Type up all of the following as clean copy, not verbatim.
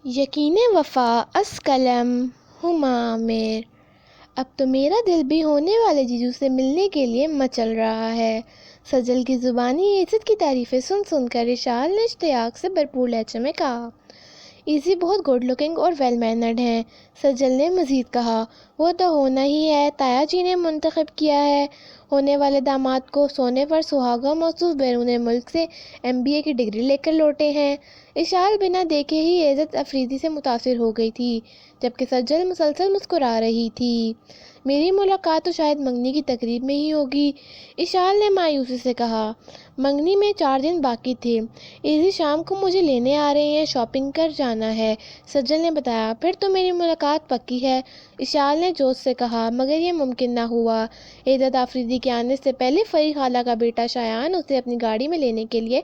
یقین وفا از قلم ہما میر، اب تو میرا دل بھی ہونے والے جیجو سے ملنے کے لیے مچل رہا ہے۔ سجل کی زبانی عزت کی تعریفیں سن سن کر اشال نے اشتیاق سے بھرپور لہجے میں کہا، ایزی بہت گڈ لکنگ اور ویل مینرڈ ہیں۔ سجل نے مزید کہا، وہ تو ہونا ہی ہے، تایا جی نے منتخب کیا ہے۔ ہونے والے داماد کو سونے پر سہاگا موصوف بیرون ملک سے MBA کی ڈگری لے کر لوٹے ہیں۔ اشال بنا دیکھے ہی عزت افریدی سے متاثر ہو گئی تھی، جبکہ سجل مسلسل مسکرا رہی تھی۔ میری ملاقات تو شاید منگنی کی تقریب میں ہی ہوگی، اشال نے مایوسی سے کہا۔ منگنی میں 4 دن باقی تھے، ایزی شام کو مجھے لینے آ رہے ہیں، شاپنگ کر جانا ہے، سجل نے بتایا۔ پھر تو میری ملاقات پکی ہے، اشال نے جوش سے کہا، مگر یہ ممکن نہ ہوا۔ عزت آفریدی کے آنے سے پہلے فری خالہ کا بیٹا شایان اسے اپنی گاڑی میں لینے کے لیے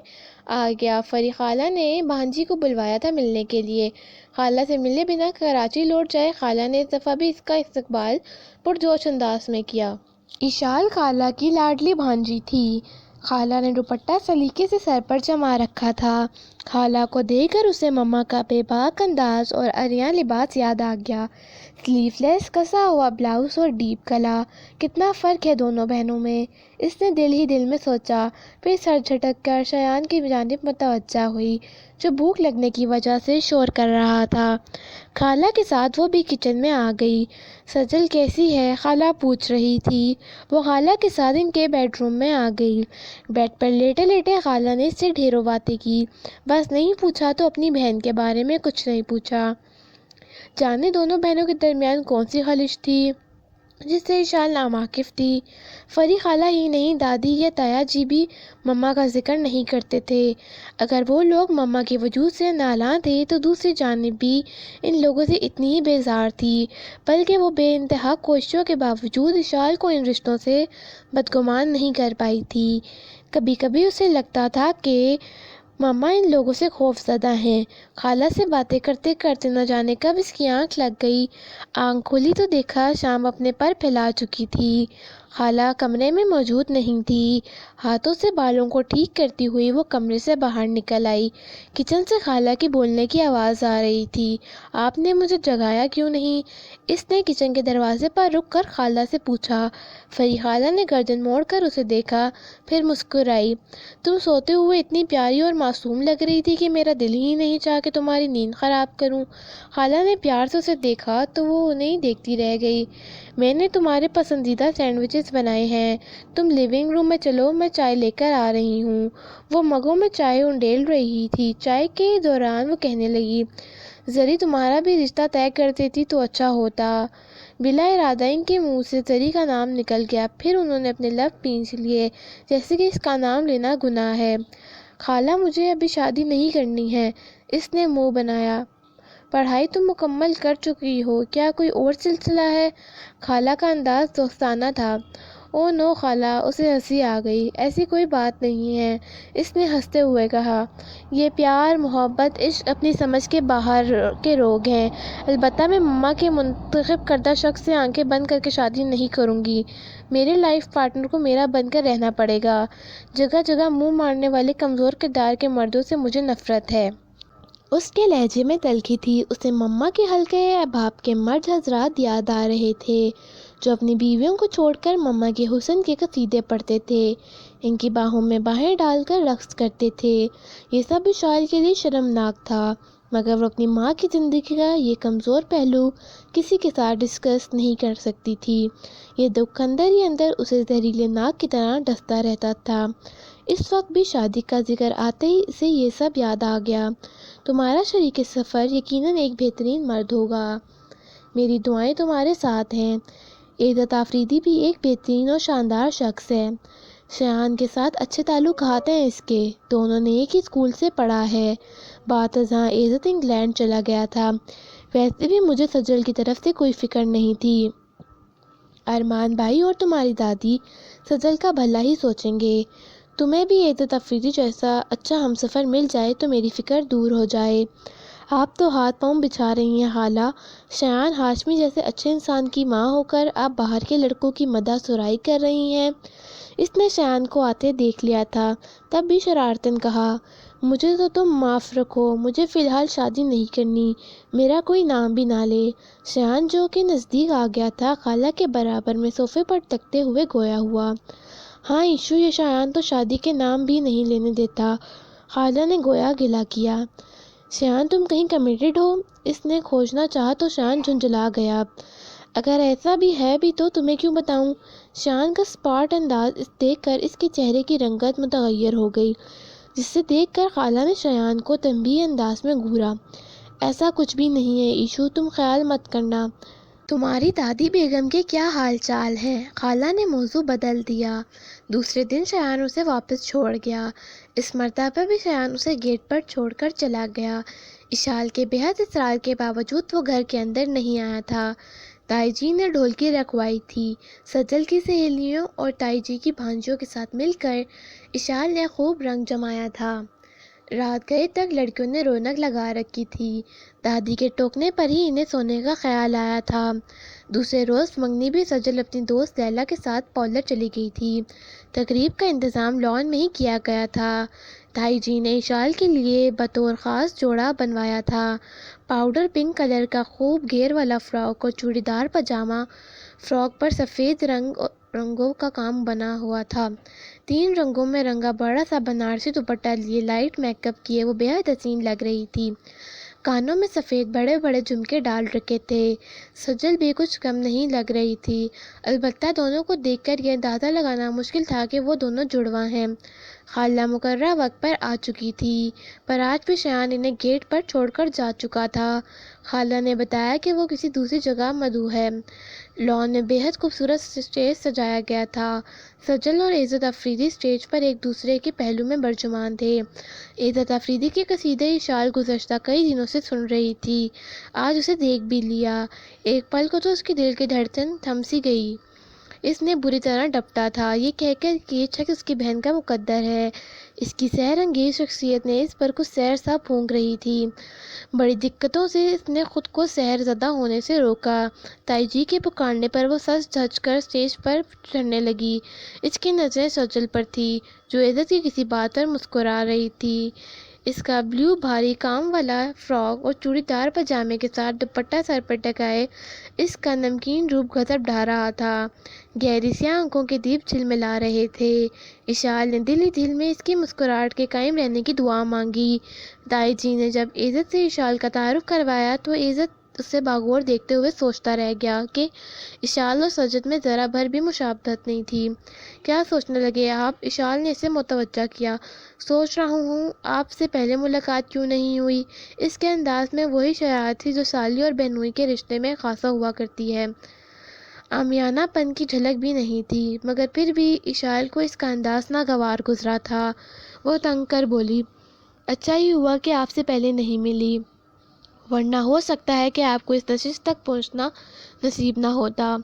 آ گیا۔ فری خالہ نے بھانجی کو بلوایا تھا ملنے کے لیے، خالہ سے ملے بنا کراچی لوٹ جائے۔ خالہ نے اس دفعہ بھی اس کا استقبال پرجوش انداز میں کیا۔ اشال خالہ کی لاڈلی بھانجی تھی۔ خالہ نے دوپٹہ سلیقے سے سر پر جما رکھا تھا۔ خالہ کو دیکھ کر اسے مما کا بے باک انداز اور عریاں لباس یاد آ گیا۔ سلیو لیس کسا ہوا بلاؤز اور ڈیپ گلا، کتنا فرق ہے دونوں بہنوں میں، اس نے دل ہی دل میں سوچا۔ پھر سر جھٹک کر شایان کی جانب متوجہ ہوئی، جو بھوک لگنے کی وجہ سے شور کر رہا تھا۔ خالہ کے ساتھ وہ بھی کچن میں آ گئی۔ سجل کیسی ہے؟ خالہ پوچھ رہی تھی۔ وہ خالہ کے ساتھ ان کے بیڈ روم میں آ گئی۔ بیڈ پر لیٹے لیٹے خالہ نے اس سے ڈھیروں باتیں کی، بس نہیں پوچھا تو اپنی بہن کے بارے میں کچھ نہیں پوچھا۔ جانے دونوں بہنوں کے درمیان کون سی خلش تھی جس سے اشال ناواقف تھی؟ فری خالہ ہی نہیں، دادی یا تایا جی بھی مما کا ذکر نہیں کرتے تھے۔ اگر وہ لوگ مما کے وجود سے نالاں تھے تو دوسری جانب بھی ان لوگوں سے اتنی ہی بیزار تھی، بلکہ وہ بے انتہا کوششوں کے باوجود اشال کو ان رشتوں سے بدگمان نہیں کر پائی تھی۔ کبھی کبھی اسے لگتا تھا کہ مما ان لوگوں سے خوف زدہ ہیں۔ خالہ سے باتیں کرتے کرتے نہ جانے کب اس کی آنکھ لگ گئی۔ آنکھ کھولی تو دیکھا شام اپنے پر پھیلا چکی تھی، خالہ کمرے میں موجود نہیں تھی۔ ہاتھوں سے بالوں کو ٹھیک کرتی ہوئی وہ کمرے سے باہر نکل آئی۔ کچن سے خالہ کی بولنے کی آواز آ رہی تھی، آپ نے مجھے جگایا کیوں نہیں؟ اس نے کچن کے دروازے پر رک کر خالہ سے پوچھا۔ فری خالہ نے گردن موڑ کر اسے دیکھا، پھر مسکرائی، تم سوتے ہوئے اتنی پیاری اور معصوم لگ رہی تھی کہ میرا دل ہی نہیں چاہا کہ تمہاری نیند خراب کروں۔ خالہ نے پیار سے اسے دیکھا تو وہ انہیں دیکھتی رہ گئی۔ میں نے تمہارے پسندیدہ سینڈوچز بنائے ہیں، تم لیونگ روم میں چلو، میں چائے لے کر آ رہی ہوں۔ وہ مگوں میں چائے انڈیل رہی تھی۔ چائے کے دوران وہ کہنے لگی، زری تمہارا بھی رشتہ طے کر دیتی تو اچھا ہوتا۔ بلا ارادہ ان کے منہ سے زری کا نام نکل گیا، پھر انہوں نے اپنے لب پینچ لیے جیسے کہ اس کا نام لینا گناہ ہے۔ خالہ مجھے ابھی شادی نہیں کرنی ہے، اس نے منہ بنایا۔ پڑھائی تم مکمل کر چکی ہو، کیا کوئی اور سلسلہ ہے؟ خالہ کا انداز دوستانہ تھا۔ او نو خالہ، اسے ہنسی آ گئی، ایسی کوئی بات نہیں ہے، اس نے ہنستے ہوئے کہا۔ یہ پیار، محبت، عشق اپنی سمجھ کے باہر کے روگ ہیں۔ البتہ میں مما کے منتخب کردہ شخص سے آنکھیں بند کر کے شادی نہیں کروں گی، میرے لائف پارٹنر کو میرا بن کر رہنا پڑے گا۔ جگہ جگہ منہ مارنے والے کمزور کردار کے مردوں سے مجھے نفرت ہے۔ اس کے لہجے میں تلخی تھی۔ اسے مما کے حلقۂ احباب کے مرد حضرات یاد آ رہے تھے، جو اپنی بیویوں کو چھوڑ کر مما کے حسن کے قصیدے پڑھتے تھے، ان کی باہوں میں باہیں ڈال کر رقص کرتے تھے۔ یہ سب اشال کے لیے شرمناک تھا، مگر وہ اپنی ماں کی زندگی کا یہ کمزور پہلو کسی کے ساتھ ڈسکس نہیں کر سکتی تھی۔ یہ دکھ اندر ہی اندر اسے زہریلے ناگ کی طرح ڈستا رہتا تھا۔ اس وقت بھی شادی کا ذکر آتے ہی اسے یہ سب یاد آ گیا۔ تمہارا شریک سفر یقیناً ایک بہترین مرد ہوگا، میری دعائیں تمہارے ساتھ ہیں۔ عزت آفریدی بھی ایک بہترین اور شاندار شخص ہے۔ شایان کے ساتھ اچھے تعلقات ہیں اس کے، دونوں نے ایک ہی اسکول سے پڑھا ہے۔ بعد ازاں عزت انگلینڈ چلا گیا تھا۔ ویسے بھی مجھے سجل کی طرف سے کوئی فکر نہیں تھی، ارمان بھائی اور تمہاری دادی سجل کا بھلا ہی سوچیں گے۔ تمہیں بھی عزت آفریدی جیسا اچھا ہمسفر مل جائے تو میری فکر دور ہو جائے۔ آپ تو ہاتھ پاؤں بچھا رہی ہیں خالہ، شایان ہاشمی جیسے اچھے انسان کی ماں ہو کر آپ باہر کے لڑکوں کی مدح سرائی کر رہی ہیں۔ اس نے شایان کو آتے دیکھ لیا تھا، تب بھی شرارتاً کہا، مجھے تو تم معاف رکھو، مجھے فی الحال شادی نہیں کرنی، میرا کوئی نام بھی نہ لے۔ شایان جو کہ نزدیک آ گیا تھا، خالہ کے برابر میں صوفے پر تکتے ہوئے گویا ہوا، ہاں ایشو، یہ شایان تو شادی کے نام بھی نہیں لینے دیتا۔ خالہ نے گویا گلہ کیا، شایان تم کہیں کمیٹڈ ہو؟ اس نے کھوجنا چاہا تو شایان جھنجھلا گیا، اگر ایسا بھی ہے بھی تو تمہیں کیوں بتاؤں؟ شایان کا سپاٹ انداز دیکھ کر اس کے چہرے کی رنگت متغیر ہو گئی، جسے دیکھ کر خالہ نے شایان کو تنبیہی انداز میں گھورا، ایسا کچھ بھی نہیں ہے ایشو، تم خیال مت کرنا۔ تمہاری دادی بیگم کے کیا حال چال ہیں؟ خالہ نے موضوع بدل دیا۔ دوسرے دن شایان اسے واپس چھوڑ گیا۔ اس مرتبہ بھی شایان اسے گیٹ پر چھوڑ کر چلا گیا۔ اشال کے بے حد اصرار کے باوجود وہ گھر کے اندر نہیں آیا تھا۔ تائی جی نے ڈھولکی رکھوائی تھی۔ سجل کی سہیلیوں اور تائی جی کی بھانجیوں کے ساتھ مل کر اشال نے خوب رنگ جمایا تھا۔ رات گئے تک لڑکیوں نے رونق لگا رکھی تھی۔ دادی کے ٹوکنے پر ہی انہیں سونے کا خیال آیا تھا۔ دوسرے روز منگنی بھی سجل اپنی دوست لیلا کے ساتھ پارلر چلی گئی تھی۔ تقریب کا انتظام لان میں ہی کیا گیا تھا۔ تائی جی نے اشال کے لیے بطور خاص جوڑا بنوایا تھا، پاؤڈر پنک کلر کا خوب گھیر والا فراک اور چوڑی دار پاجامہ۔ فراک پر سفید رنگوں کا کام بنا ہوا تھا، 3 رنگوں میں رنگا بڑا سا بنارسی دوپٹہ لیے لائٹ میک اپ کیے وہ بے حد حسین لگ رہی تھی۔ کانوں میں سفید بڑے بڑے جھمکے ڈال رکھے تھے۔ سجل بھی کچھ کم نہیں لگ رہی تھی، البتہ دونوں کو دیکھ کر یہ اندازہ لگانا مشکل تھا کہ وہ دونوں جڑواں ہیں۔ خالہ مقررہ وقت پر آ چکی تھی، پر آج بھی شایان انہیں گیٹ پر چھوڑ کر جا چکا تھا۔ خالہ نے بتایا کہ وہ کسی دوسری جگہ مدعو ہے۔ لان میں بے حد خوبصورت اسٹیج سجایا گیا تھا۔ سجل اور عزت افریدی اسٹیج پر ایک دوسرے کے پہلو میں برجمان تھے۔ عزت افریدی کے قصیدے اشال گزشتہ کئی دنوں سے سن رہی تھی، آج اسے دیکھ بھی لیا۔ ایک پل کو تو اس کے دل کی دھڑکن تھم سی گئی۔ اس نے بری طرح ڈپٹا تھا، یہ کہہ کر کہ یہ شخص اس کی بہن کا مقدر ہے۔ اس کی سحر انگیز شخصیت نے اس پر کچھ سحر سا پھونک رہی تھی۔ بڑی دقتوں سے اس نے خود کو سحر زدہ ہونے سے روکا۔ تائی جی کے پکارنے پر وہ سج دھج کر اسٹیج پر چڑھنے لگی۔ اس کی نظریں سجل پر تھی، جو عزت کی کسی بات پر مسکرا رہی تھی۔ اس کا بلیو بھاری کام والا فراک اور چوڑی دار پاجامے کے ساتھ دوپٹہ سر پر ٹکائے اس کا نمکین روپ غضب ڈھا رہا تھا۔ گہری سیاہ آنکھوں کے دیپ جھلملا رہے تھے۔ اشال نے دل ہی دل میں اس کی مسکراہٹ کے قائم رہنے کی دعا مانگی۔ تائی جی نے جب عزت سے اشال کا تعارف کروایا تو عزت اسے باغور دیکھتے ہوئے سوچتا رہ گیا کہ اشال اور سجد میں ذرا بھر بھی مشابہت نہیں تھی۔ کیا سوچنے لگے آپ؟ اشال نے اسے متوجہ کیا۔ سوچ رہا ہوں آپ سے پہلے ملاقات کیوں نہیں ہوئی۔ اس کے انداز میں وہی شرارت تھی جو سالی اور بہنوئی کے رشتے میں خاصا ہوا کرتی ہے۔ عامیانہ پن کی جھلک بھی نہیں تھی، مگر پھر بھی اشال کو اس کا انداز ناگوار گزرا تھا۔ وہ تنگ کر بولی، اچھا ہی ہوا کہ آپ سے پہلے نہیں ملی، ورنہ ہو سکتا ہے کہ آپ کو اس نشست تک پہنچنا نصیب نہ ہوتا۔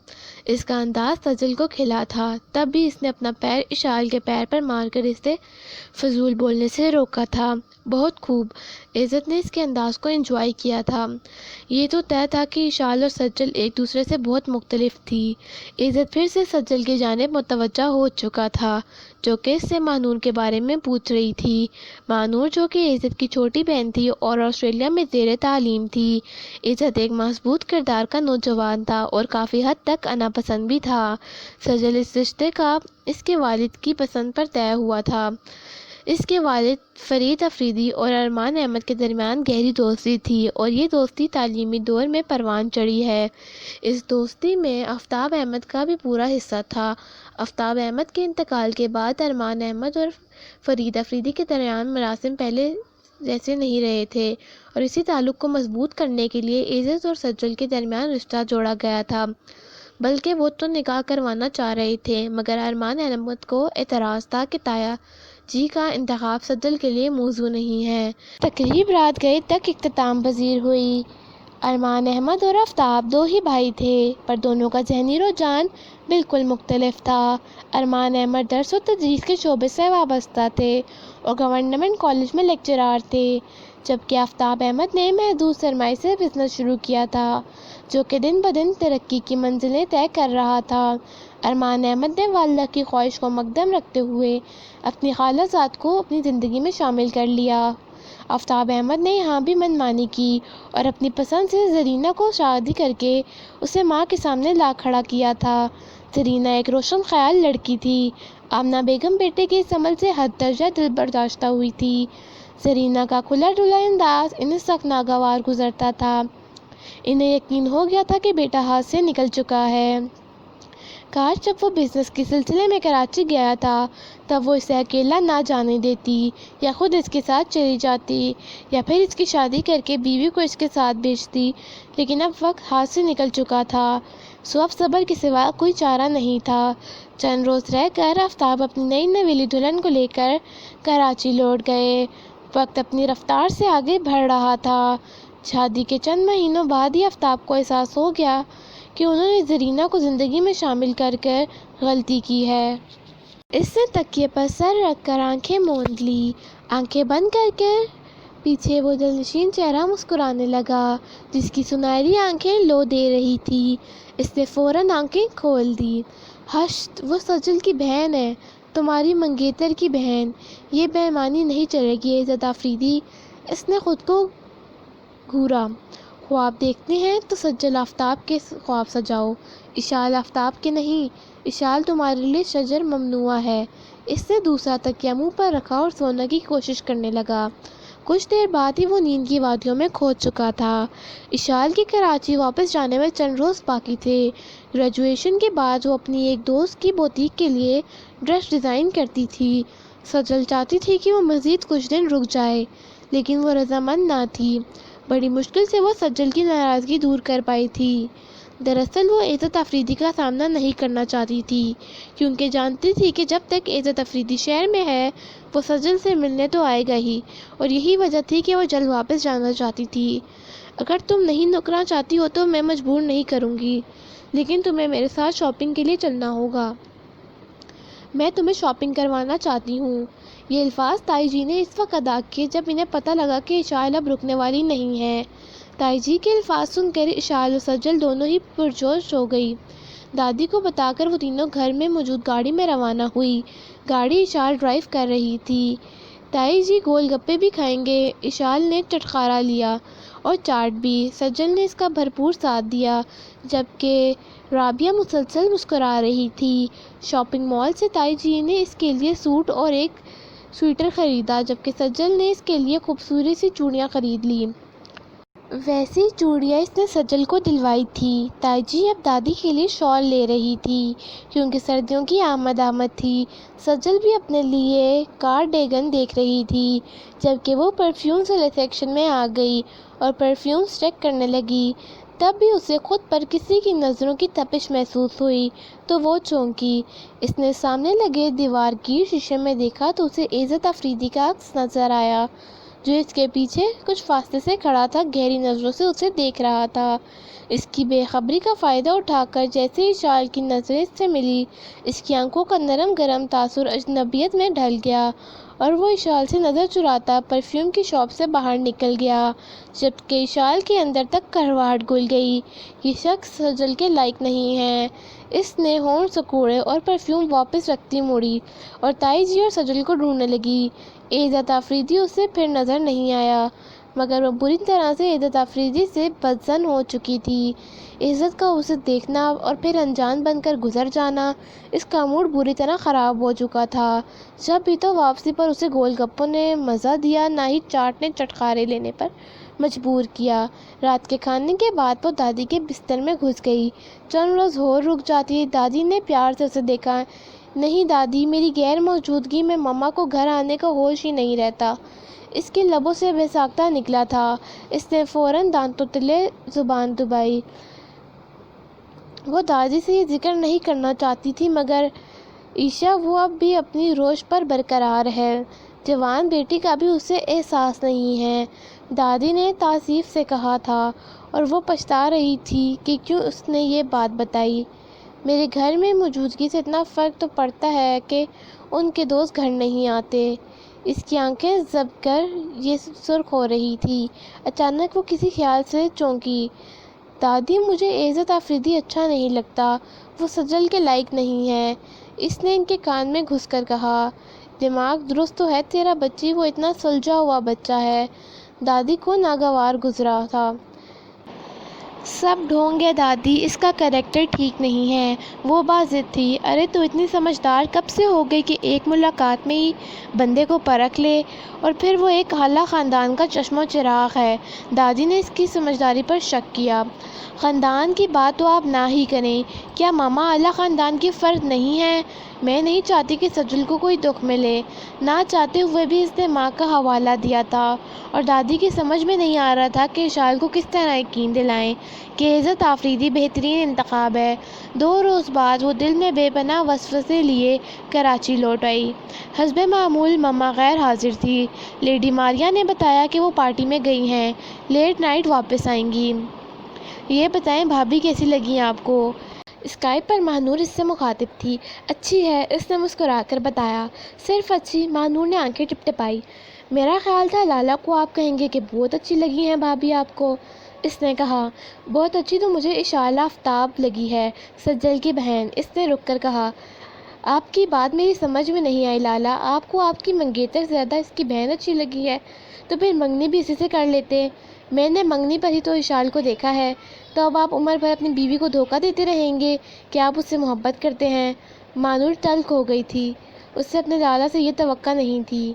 اس کا انداز سجل کو کھلا تھا، تب بھی اس نے اپنا پیر اشال کے پیر پر مار کر اسے فضول بولنے سے روکا تھا۔ بہت خوب، عزت نے اس کے انداز کو انجوائے کیا تھا۔ یہ تو طے تھا کہ اشال اور سجل ایک دوسرے سے بہت مختلف تھی۔ عزت پھر سے سجل کی جانب متوجہ ہو چکا تھا، جو کہ اس سے مانور کے بارے میں پوچھ رہی تھی۔ مانور جو کہ عزت کی چھوٹی بہن تھی اور آسٹریلیا میں زیر تعلیم تھی۔ عزت ایک مضبوط کردار کا نوجوان تھا اور کافی حد تک انا پسند بھی تھا۔ سجل اس رشتے کا اس کے والد کی پسند پر طے ہوا تھا۔ اس کے والد فرید افریدی اور ارمان احمد کے درمیان گہری دوستی تھی اور یہ دوستی تعلیمی دور میں پروان چڑھی ہے۔ اس دوستی میں آفتاب احمد کا بھی پورا حصہ تھا۔ آفتاب احمد کے انتقال کے بعد ارمان احمد اور فرید افریدی کے درمیان مراسم پہلے جیسے نہیں رہے تھے اور اسی تعلق کو مضبوط کرنے کے لیے عزت اور سجل کے درمیان رشتہ جوڑا گیا تھا، بلکہ وہ تو نکاح کروانا چاہ رہے تھے، مگر ارمان احمد کو اعتراض تھا کہ تایا جی کا انتخاب سجل کے لیے موزوں نہیں ہے۔ تقریب رات گئے تک اختتام پذیر ہوئی۔ ارمان احمد اور آفتاب 2 ہی بھائی تھے، پر دونوں کا ذہنی رجحان بالکل مختلف تھا۔ ارمان احمد درس و تدریس کے شعبے سے وابستہ تھے اور گورنمنٹ کالج میں لیکچرار تھے، جبکہ آفتاب احمد نے محدود سرمائے سے بزنس شروع کیا تھا، جو کہ دن بدن ترقی کی منزلیں طے کر رہا تھا۔ ارمان احمد نے والدہ کی خواہش کو مقدم رکھتے ہوئے اپنی خالہ زاد کو اپنی زندگی میں شامل کر لیا۔ آفتاب احمد نے یہاں بھی من مانی کی اور اپنی پسند سے زرینہ کو شادی کر کے اسے ماں کے سامنے لا کھڑا کیا تھا۔ زرینہ ایک روشن خیال لڑکی تھی۔ آمنہ بیگم بیٹے کے اس عمل سے حد درجہ دل برداشتہ ہوئی تھی۔ زرینہ کا کھلا ڈھلا انداز انہیں سخت ناگوار گزرتا تھا۔ انہیں یقین ہو گیا تھا کہ بیٹا ہاتھ سے نکل چکا ہے۔ کاش جب وہ بزنس کے سلسلے میں کراچی گیا تھا تب وہ اسے اکیلا نہ جانے دیتی، یا خود اس کے ساتھ چلی جاتی، یا پھر اس کی شادی کر کے بیوی کو اس کے ساتھ بھیجتی، لیکن اب وقت ہاتھ سے نکل چکا تھا، سو اب صبر کے سوا کوئی چارہ نہیں تھا۔ چند روز رہ کر آفتاب اپنی نئی نویلی دلہن کو لے کر کراچی لوٹ گئے۔ وقت اپنی رفتار سے آگے بڑھ رہا تھا۔ شادی کے چند مہینوں بعد ہی آفتاب کو احساس ہو گیا کہ انہوں نے زرینہ کو زندگی میں شامل کر غلطی کی ہے۔ اس نے تکیے پر سر رکھ کر آنکھیں موند لی۔ آنکھیں بند کر کے پیچھے وہ دلنشین چہرہ مسکرانے لگا جس کی سنہری آنکھیں لو دے رہی تھی۔ اس نے فوراً آنکھیں کھول دی۔ ہشت، وہ سجل کی بہن ہے، تمہاری منگیتر کی بہن۔ یہ بے ایمانی نہیں چلے گی عزت آفریدی۔ اس نے خود کو گھورا۔ خواب دیکھتے ہیں تو سجل آفتاب کے خواب سجاؤ، اشعال آفتاب کے نہیں۔ اشعال تمہارے لیے شجر ممنوع ہے۔ اس نے دوسرا تکیہ منہ پر رکھا اور سونے کی کوشش کرنے لگا۔ کچھ دیر بعد ہی وہ نیند کی وادیوں میں کھو چکا تھا۔ اشعال کی کراچی واپس جانے میں چند روز باقی تھے۔ گریجویشن کے بعد وہ اپنی ایک دوست کی بوتیک کے لیے ڈریس ڈیزائن کرتی تھی۔ سجل چاہتی تھی کہ وہ مزید کچھ دن رک جائے، لیکن وہ رضامند نہ تھی۔ بڑی مشکل سے وہ سجل کی ناراضگی دور کر پائی تھی۔ دراصل وہ عزت آفریدی کا سامنا نہیں کرنا چاہتی تھی، کیونکہ جانتی تھی کہ جب تک عزت آفریدی شہر میں ہے وہ سجل سے ملنے تو آئے گا ہی، اور یہی وجہ تھی کہ وہ جلد واپس جانا چاہتی تھی۔ اگر تم نہیں رکنا چاہتی ہو تو میں مجبور نہیں کروں گی، لیکن تمہیں میرے ساتھ شاپنگ کے لیے چلنا ہوگا۔ میں تمہیں شاپنگ کروانا چاہتی ہوں۔ یہ الفاظ تائی جی نے اس وقت ادا کیے جب انہیں پتہ لگا کہ اشعال اب رکنے والی نہیں ہے۔ تائی جی کے الفاظ سن کر اشعال و سجل دونوں ہی پرجوش ہو گئی۔ دادی کو بتا کر وہ تینوں گھر میں موجود گاڑی میں روانہ ہوئی۔ گاڑی اشعال ڈرائیو کر رہی تھی۔ تائی جی گول گپے بھی کھائیں گے، اشعال نے چٹخارا لیا، اور چاٹ بھی۔ سجل نے اس کا بھرپور ساتھ دیا، جبکہ رابعہ مسلسل مسکرا رہی تھی۔ شاپنگ مال سے تائی جی نے اس کے لیے سوٹ اور ایک سویٹر خریدا، جبکہ سجل نے اس کے لیے خوبصورت سی چوڑیاں خرید لیں۔ ویسی چوڑیاں اس نے سجل کو دلوائی تھی۔ تائی جی اب دادی کے لیے شال لے رہی تھی، کیونکہ سردیوں کی آمد تھی۔ سجل بھی اپنے لیے کارڈیگن دیکھ رہی تھی، جبکہ وہ پرفیوم والے سیکشن میں آ گئی اور پرفیومز چیک کرنے لگی۔ تب بھی اسے خود پر کسی کی نظروں کی تپش محسوس ہوئی تو وہ چونکی۔ اس نے سامنے لگے دیوار گیر شیشے میں دیکھا تو اسے عزت آفریدی کا عکس نظر آیا، جو اس کے پیچھے کچھ فاصلے سے کھڑا تھا، گہری نظروں سے اسے دیکھ رہا تھا۔ اس کی بے خبری کا فائدہ اٹھا کر جیسے ہی اشعال کی نظریں اس سے ملی، اس کی آنکھوں کا نرم گرم تاثر اجنبیت میں ڈھل گیا، اور وہ اشعال سے نظر چراتا پرفیوم کی شاپ سے باہر نکل گیا، جبکہ اشعال کے اندر تک کڑواہٹ گھل گئی۔ یہ شخص سجل کے لائق نہیں ہے۔ اس نے ہونٹ سکوڑے اور پرفیوم واپس رکھتی مڑی اور تائی جی اور سجل کو ڈھونڈنے لگی۔ عزت آفریدی اسے پھر نظر نہیں آیا، مگر وہ بری طرح سے عزت آفریدی سے بدظن ہو چکی تھی۔ عزت کا اسے دیکھنا اور پھر انجان بن کر گزر جانا، اس کا موڈ بری طرح خراب ہو چکا تھا۔ جب بھی تو واپسی پر اسے گول گپوں نے مزہ دیا، نہ ہی چاٹ نے چٹخارے لینے پر مجبور کیا۔ رات کے کھانے کے بعد وہ دادی کے بستر میں گھس گئی۔ چند روز اور رک جاتی۔ دادی نے پیار سے اسے دیکھا۔ نہیں دادی، میری غیر موجودگی میں مما کو گھر آنے کا ہوش ہی نہیں رہتا۔ اس کے لبوں سے بے ساختہ نکلا تھا۔ اس نے فوراً دانتوں تلے زبان دبائی۔ وہ دادی سے یہ ذکر نہیں کرنا چاہتی تھی، مگر عائشہ وہ اب بھی اپنی روش پر برقرار ہے۔ جوان بیٹی کا بھی اسے احساس نہیں ہے، دادی نے تاسیف سے کہا تھا، اور وہ پچھتا رہی تھی کہ کیوں اس نے یہ بات بتائی۔ میرے گھر میں موجودگی سے اتنا فرق تو پڑتا ہے کہ ان کے دوست گھر نہیں آتے۔ اس کی آنکھیں زب کر یہ سرخ ہو رہی تھی۔ اچانک وہ کسی خیال سے چونکی۔ دادی، مجھے عزت آفریدی اچھا نہیں لگتا۔ وہ سجل کے لائق نہیں ہے، اس نے ان کے کان میں گھس کر کہا۔ دماغ درست تو ہے تیرا بچی، وہ اتنا سلجھا ہوا بچہ ہے۔ دادی کو ناگوار گزرا تھا۔ سب ڈھونگ ہے دادی، اس کا کریکٹر ٹھیک نہیں ہے۔ وہ باضد تھی۔ ارے تو اتنی سمجھدار کب سے ہو گئی کہ ایک ملاقات میں ہی بندے کو پرکھ لے؟ اور پھر وہ ایک اعلیٰ خاندان کا چشم و چراغ ہے۔ دادی نے اس کی سمجھداری پر شک کیا۔ خاندان کی بات تو آپ نہ ہی کریں، کیا ماما اعلیٰ خاندان کی فرد نہیں ہے؟ میں نہیں چاہتی کہ سجل کو کوئی دکھ ملے۔ نہ چاہتے ہوئے بھی اس نے ماں کا حوالہ دیا تھا، اور دادی کی سمجھ میں نہیں آ رہا تھا کہ اشال کو کس طرح یقین دلائیں کہ عزت آفریدی بہترین انتخاب ہے۔ 2 روز بعد وہ دل میں بے پناہ وسوسے لیے کراچی لوٹ آئی۔ حسب معمول مما غیر حاضر تھی۔ لیڈی ماریا نے بتایا کہ وہ پارٹی میں گئی ہیں، لیٹ نائٹ واپس آئیں گی۔ یہ بتائیں بھابھی کیسی لگیں آپ کو؟ اسکائپ پر ماہنور اس سے مخاطب تھی۔ اچھی ہے، اس نے مسکرا کر بتایا۔ صرف اچھی؟ ماہنور نے آنکھیں ٹپٹپائی۔ میرا خیال تھا لالا کو آپ کہیں گے کہ بہت اچھی لگی ہیں بھابھی آپ کو۔ اس نے کہا۔ بہت اچھی تو مجھے اشال آفتاب لگی ہے، سجل کی بہن۔ اس نے رک کر کہا۔ آپ کی بات میری سمجھ میں نہیں آئی لالا، آپ کو آپ کی منگیتر سے زیادہ اس کی بہن اچھی لگی ہے، تو پھر منگنی بھی اسی سے کر لیتے۔ میں نے منگنی پر ہی تو اشال کو دیکھا ہے، تو اب آپ عمر بھر اپنی بیوی کو دھوکہ دیتے رہیں گے کہ آپ اس سے محبت کرتے ہیں۔ مانور تلخ ہو گئی تھی۔ اس سے اپنے لالا سے یہ توقع نہیں تھی۔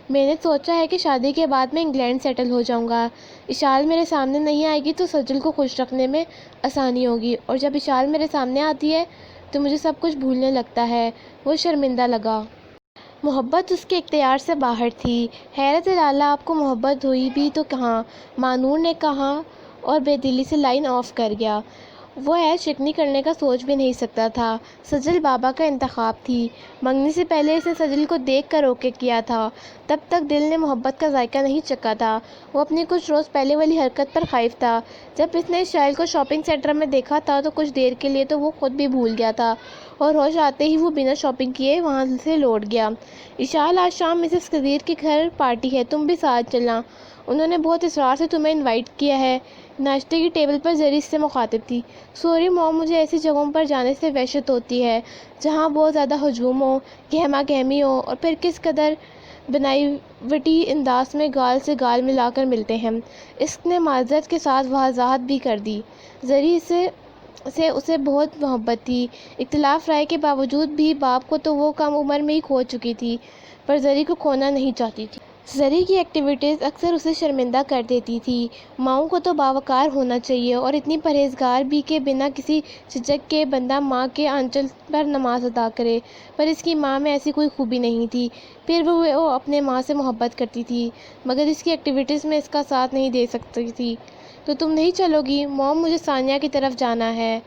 میں نے سوچا ہے کہ شادی کے بعد میں انگلینڈ سیٹل ہو جاؤں گا۔ اشال میرے سامنے نہیں آئے گی تو سجل کو خوش رکھنے میں آسانی ہوگی، اور جب اشال میرے سامنے آتی ہے تو مجھے سب کچھ بھولنے لگتا ہے۔ وہ شرمندہ لگا۔ محبت اس کے اختیار سے باہر تھی۔ حیرت لالا، آپ کو محبت ہوئی بھی تو کہاں؟ مانور نے کہا اور بے دلی سے لائن آف کر گیا۔ وہ ایش شکنی کرنے کا سوچ بھی نہیں سکتا تھا۔ سجل بابا کا انتخاب تھی۔ منگنی سے پہلے اس نے سجل کو دیکھ کر اوکے کیا تھا۔ تب تک دل نے محبت کا ذائقہ نہیں چکھا تھا۔ وہ اپنی کچھ روز پہلے والی حرکت پر خائف تھا۔ جب اس نے اشال کو شاپنگ سینٹر میں دیکھا تھا تو کچھ دیر کے لیے تو وہ خود بھی بھول گیا تھا، اور ہوش آتے ہی وہ بنا شاپنگ کیے وہاں سے لوٹ گیا۔ اشال، آج شام مسز کثیر کے گھر پارٹی ہے، تم بھی ساتھ چلنا، انہوں نے بہت اصرار سے تمہیں انوائٹ کیا ہے۔ ناشتے کی ٹیبل پر زری اس سے مخاطب تھی۔ سوری موم، مجھے ایسی جگہوں پر جانے سے وحشت ہوتی ہے جہاں بہت زیادہ ہجوم ہو، گہما گہمی ہو، اور پھر کس قدر بناوٹی انداز میں گال سے گال ملا کر ملتے ہیں۔ اس نے معذرت کے ساتھ وضاحت بھی کر دی۔ زری سے اسے بہت محبت تھی۔ اختلاف رائے کے باوجود بھی باپ کو تو وہ کم عمر میں ہی کھو چکی تھی، پر زری کو کھونا نہیں چاہتی تھی۔ زری کی ایکٹیویٹیز اکثر اسے شرمندہ کر دیتی تھی۔ ماؤں کو تو باوقار ہونا چاہیے، اور اتنی پرہیزگار بھی کہ بنا کسی جھجک کے بندہ ماں کے آنچل پر نماز ادا کرے، پر اس کی ماں میں ایسی کوئی خوبی نہیں تھی۔ پھر بھی وہ اپنے ماں سے محبت کرتی تھی، مگر اس کی ایکٹیویٹیز میں اس کا ساتھ نہیں دے سکتی تھی۔ تو تم نہیں چلو گی؟ موم، مجھے ثانیہ کی طرف جانا ہے،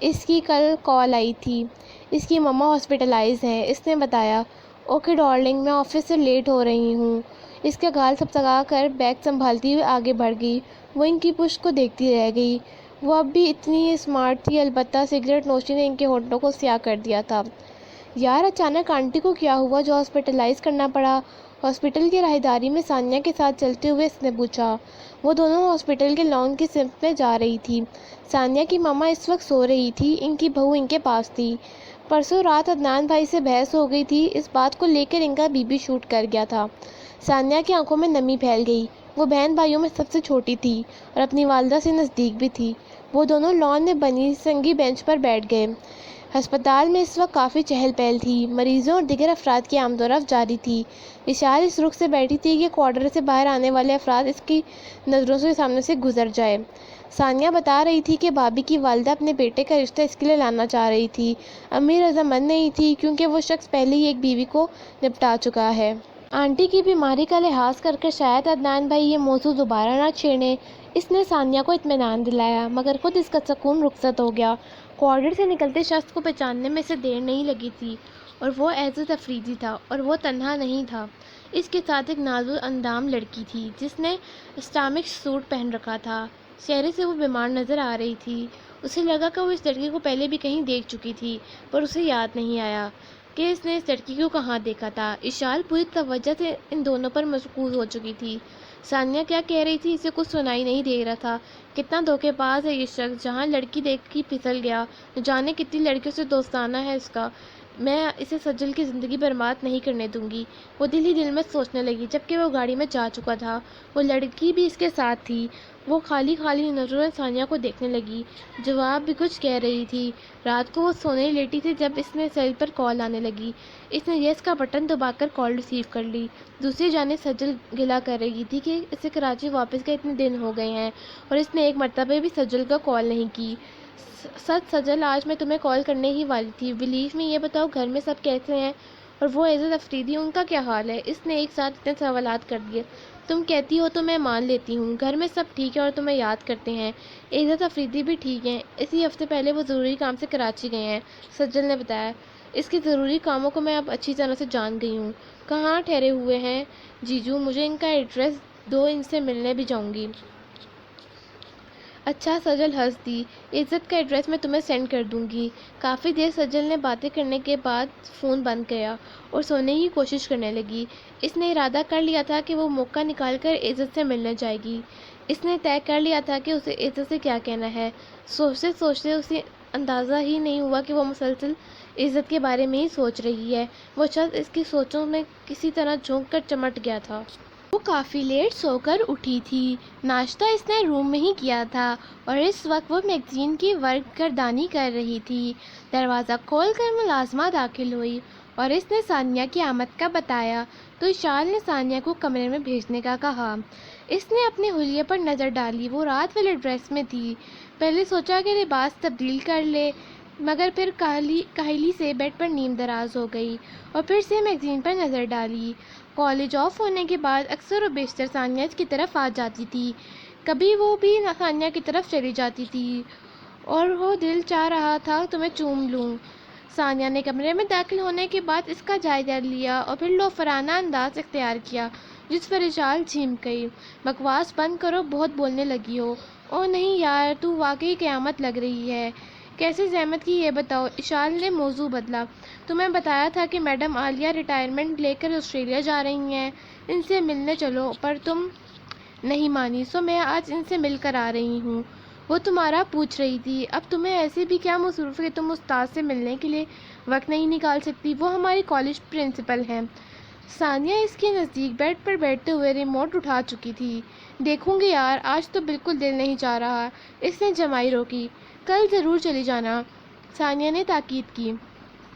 اس کی کل کال آئی تھی، اس کی مما ہاسپٹلائز ہیں، اس نے بتایا۔ اوکے ڈارلنگ، میں آفس سے لیٹ ہو رہی ہوں۔ اس کے گال سبسکا کر بیگ سنبھالتی ہوئی آگے بڑھ گئی۔ وہ ان کی پشت کو دیکھتی رہ گئی۔ وہ اب بھی اتنی اسمارٹ تھی، البتہ سگریٹ نوشی نے ان کے ہونٹوں کو سیاہ کر دیا تھا۔ یار، اچانک آنٹی کو کیا ہوا جو ہاسپٹلائز کرنا پڑا؟ ہاسپٹل کی راہداری میں ثانیہ کے ساتھ چلتے ہوئے اس نے پوچھا۔ وہ دونوں ہاسپٹل کے لان کی سمت میں جا رہی تھی۔ ثانیہ کی ماما اس وقت سو رہی تھی، ان کی بہو ان کے پاس تھی۔ پرسوں رات عدنان بھائی سے بحث ہو گئی تھی، اس بات کو لے کر ان کا بی پی شوٹ کر گیا تھا۔ ثانیہ کی آنکھوں میں نمی پھیل گئی۔ وہ بہن بھائیوں میں سب سے چھوٹی تھی اور اپنی والدہ سے نزدیک بھی تھی۔ وہ دونوں لان میں بنی سنگی بینچ پر بیٹھ گئے۔ ہسپتال میں اس وقت کافی چہل پہل تھی، مریضوں اور دیگر افراد کی آمد و رفت جاری تھی۔ اشال اس رخ سے بیٹھی تھی کہ کوارٹر سے باہر آنے والے افراد اس کی نظروں سے سامنے سے گزر جائے۔ ثانیہ بتا رہی تھی کہ بھابھی کی والدہ اپنے بیٹے کا رشتہ اس کے لیے لانا چاہ رہی تھی۔ امی رضامند نہیں تھی کیونکہ وہ شخص پہلے ہی ایک بیوی کو نپٹا چکا ہے۔ آنٹی کی بیماری کا لحاظ کر کے شاید عدنان بھائی یہ موضوع دوبارہ نہ چھیڑیں۔ اس نے ثانیہ کو اطمینان دلایا، مگر خود اس کا سکون رخصت ہو گیا۔ کوارٹر سے نکلتے شخص کو پہچاننے میں اسے دیر نہیں لگی تھی، اور وہ عزت افریدی تھا، اور وہ تنہا نہیں تھا۔ اس کے ساتھ ایک نازک اندام لڑکی تھی جس نے اسٹامک سوٹ پہن رکھا تھا۔ چہرے سے وہ بیمار نظر آ رہی تھی۔ اسے لگا کہ وہ اس لڑکی کو پہلے بھی کہیں دیکھ چکی تھی، پر اسے یاد نہیں آیا۔ کہ اس نے اس لڑکی کو کہاں دیکھا تھا۔ اشال پوری توجہ سے ان دونوں پر مرکوز ہو چکی تھی۔ ثانیہ کیا کہہ رہی تھی اسے کچھ سنائی نہیں دے رہا تھا۔ کتنا دھوکے باز ہے یہ شخص، جہاں لڑکی دیکھ کے پھسل گیا، نہ جانے کتنی لڑکیوں سے دوستانہ ہے اس کا۔ میں اسے سجل کی زندگی برباد نہیں کرنے دوں گی، وہ دل ہی دل میں سوچنے لگی، جبکہ وہ گاڑی میں جا چکا تھا۔ وہ لڑکی بھی اس کے ساتھ تھی۔ وہ خالی خالی نظروں سے ثانیہ کو دیکھنے لگی، جواب بھی کچھ کہہ رہی تھی۔ رات کو وہ سونے لیٹی تھی جب اس نے سیل پر کال آنے لگی۔ اس نے یس کا بٹن دبا کر کال ریسیو کر لی۔ دوسری جانب سجل گلہ کر رہی تھی کہ اسے کراچی واپس گئے اتنے دن ہو گئے ہیں اور اس نے ایک مرتبہ بھی سجل کو کال نہیں کی۔ سچ سجل، آج میں تمہیں کال کرنے ہی والی تھی۔ بلیو میں، یہ بتاؤ گھر میں سب کیسے ہیں؟ اور وہ عزت افریدی، ان کا کیا حال ہے؟ اس نے ایک ساتھ اتنے سوالات کر دیے۔ تم کہتی ہو تو میں مان لیتی ہوں، گھر میں سب ٹھیک ہے اور تمہیں یاد کرتے ہیں۔ عزت افریدی بھی ٹھیک ہیں، اسی ہفتے پہلے وہ ضروری کام سے کراچی گئے ہیں، سجل نے بتایا۔ اس کے ضروری کاموں کو میں اب اچھی طرح سے جان گئی ہوں۔ کہاں ٹھہرے ہوئے ہیں جیجو؟ مجھے ان کا ایڈریس دو، ان سے ملنے بھی جاؤں گی۔ اچھا، سجل ہنس دی۔ عزت کا ایڈریس میں تمہیں سینڈ کر دوں گی۔ کافی دیر سجل نے باتیں کرنے کے بعد فون بند کیا اور سونے کی کوشش کرنے لگی۔ اس نے ارادہ کر لیا تھا کہ وہ موقع نکال کر عزت سے ملنے جائے گی۔ اس نے طے کر لیا تھا کہ اسے عزت سے کیا کہنا ہے۔ سوچتے سوچتے اسے اندازہ ہی نہیں ہوا کہ وہ مسلسل عزت کے بارے میں ہی سوچ رہی ہے۔ وہ شخص اس کی سوچوں میں کسی طرح جھونک کر چمٹ گیا تھا۔ وہ کافی لیٹ سو کر اٹھی تھی۔ ناشتہ اس نے روم میں ہی کیا تھا اور اس وقت وہ میگزین کی ورق گردانی کر رہی تھی۔ دروازہ کھول کر ملازمہ داخل ہوئی اور اس نے ثانیہ کی آمد کا بتایا تو اشال نے ثانیہ کو کمرے میں بھیجنے کا کہا۔ اس نے اپنے حلیے پر نظر ڈالی، وہ رات والے ڈریس میں تھی۔ پہلے سوچا کہ لباس تبدیل کر لے، مگر پھر کاہلی سے بیڈ پر نیم دراز ہو گئی اور پھر سے میگزین پر نظر ڈالی۔ کالج آف ہونے کے بعد اکثر و بیشتر ثانیہ کی طرف آ جاتی تھی، کبھی وہ بھی ثانیہ کی طرف چلی جاتی تھی اور وہ دل چاہ رہا تھا تمہیں چوم لوں۔ ثانیہ نے کمرے میں داخل ہونے کے بعد اس کا جائزہ لیا اور پھر لوفرانہ انداز اختیار کیا، جس پر اشال جھیم گئی۔ بکواس بند کرو، بہت بولنے لگی ہو۔ او نہیں یار، تو واقعی قیامت لگ رہی ہے۔ کیسے زحمت کی یہ بتاؤ؟ اشال نے موضوع بدلا۔ تمہیں بتایا تھا کہ میڈم عالیہ ریٹائرمنٹ لے کر آسٹریلیا جا رہی ہیں، ان سے ملنے چلو، پر تم نہیں مانی، سو میں آج ان سے مل کر آ رہی ہوں۔ وہ تمہارا پوچھ رہی تھی، اب تمہیں ایسے بھی کیا مصروف ہے کہ تم استاد سے ملنے کے لیے وقت نہیں نکال سکتی؟ وہ ہماری کالج پرنسپل ہیں۔ ثانیہ اس کے نزدیک بیڈ پر بیٹھتے ہوئے ریموٹ اٹھا چکی تھی۔ دیکھوں گی یار، آج تو بالکل دل نہیں چاہ رہا۔ اس نے جمائی روکی۔ کل ضرور چلی جانا، ثانیہ نے تاکید کی۔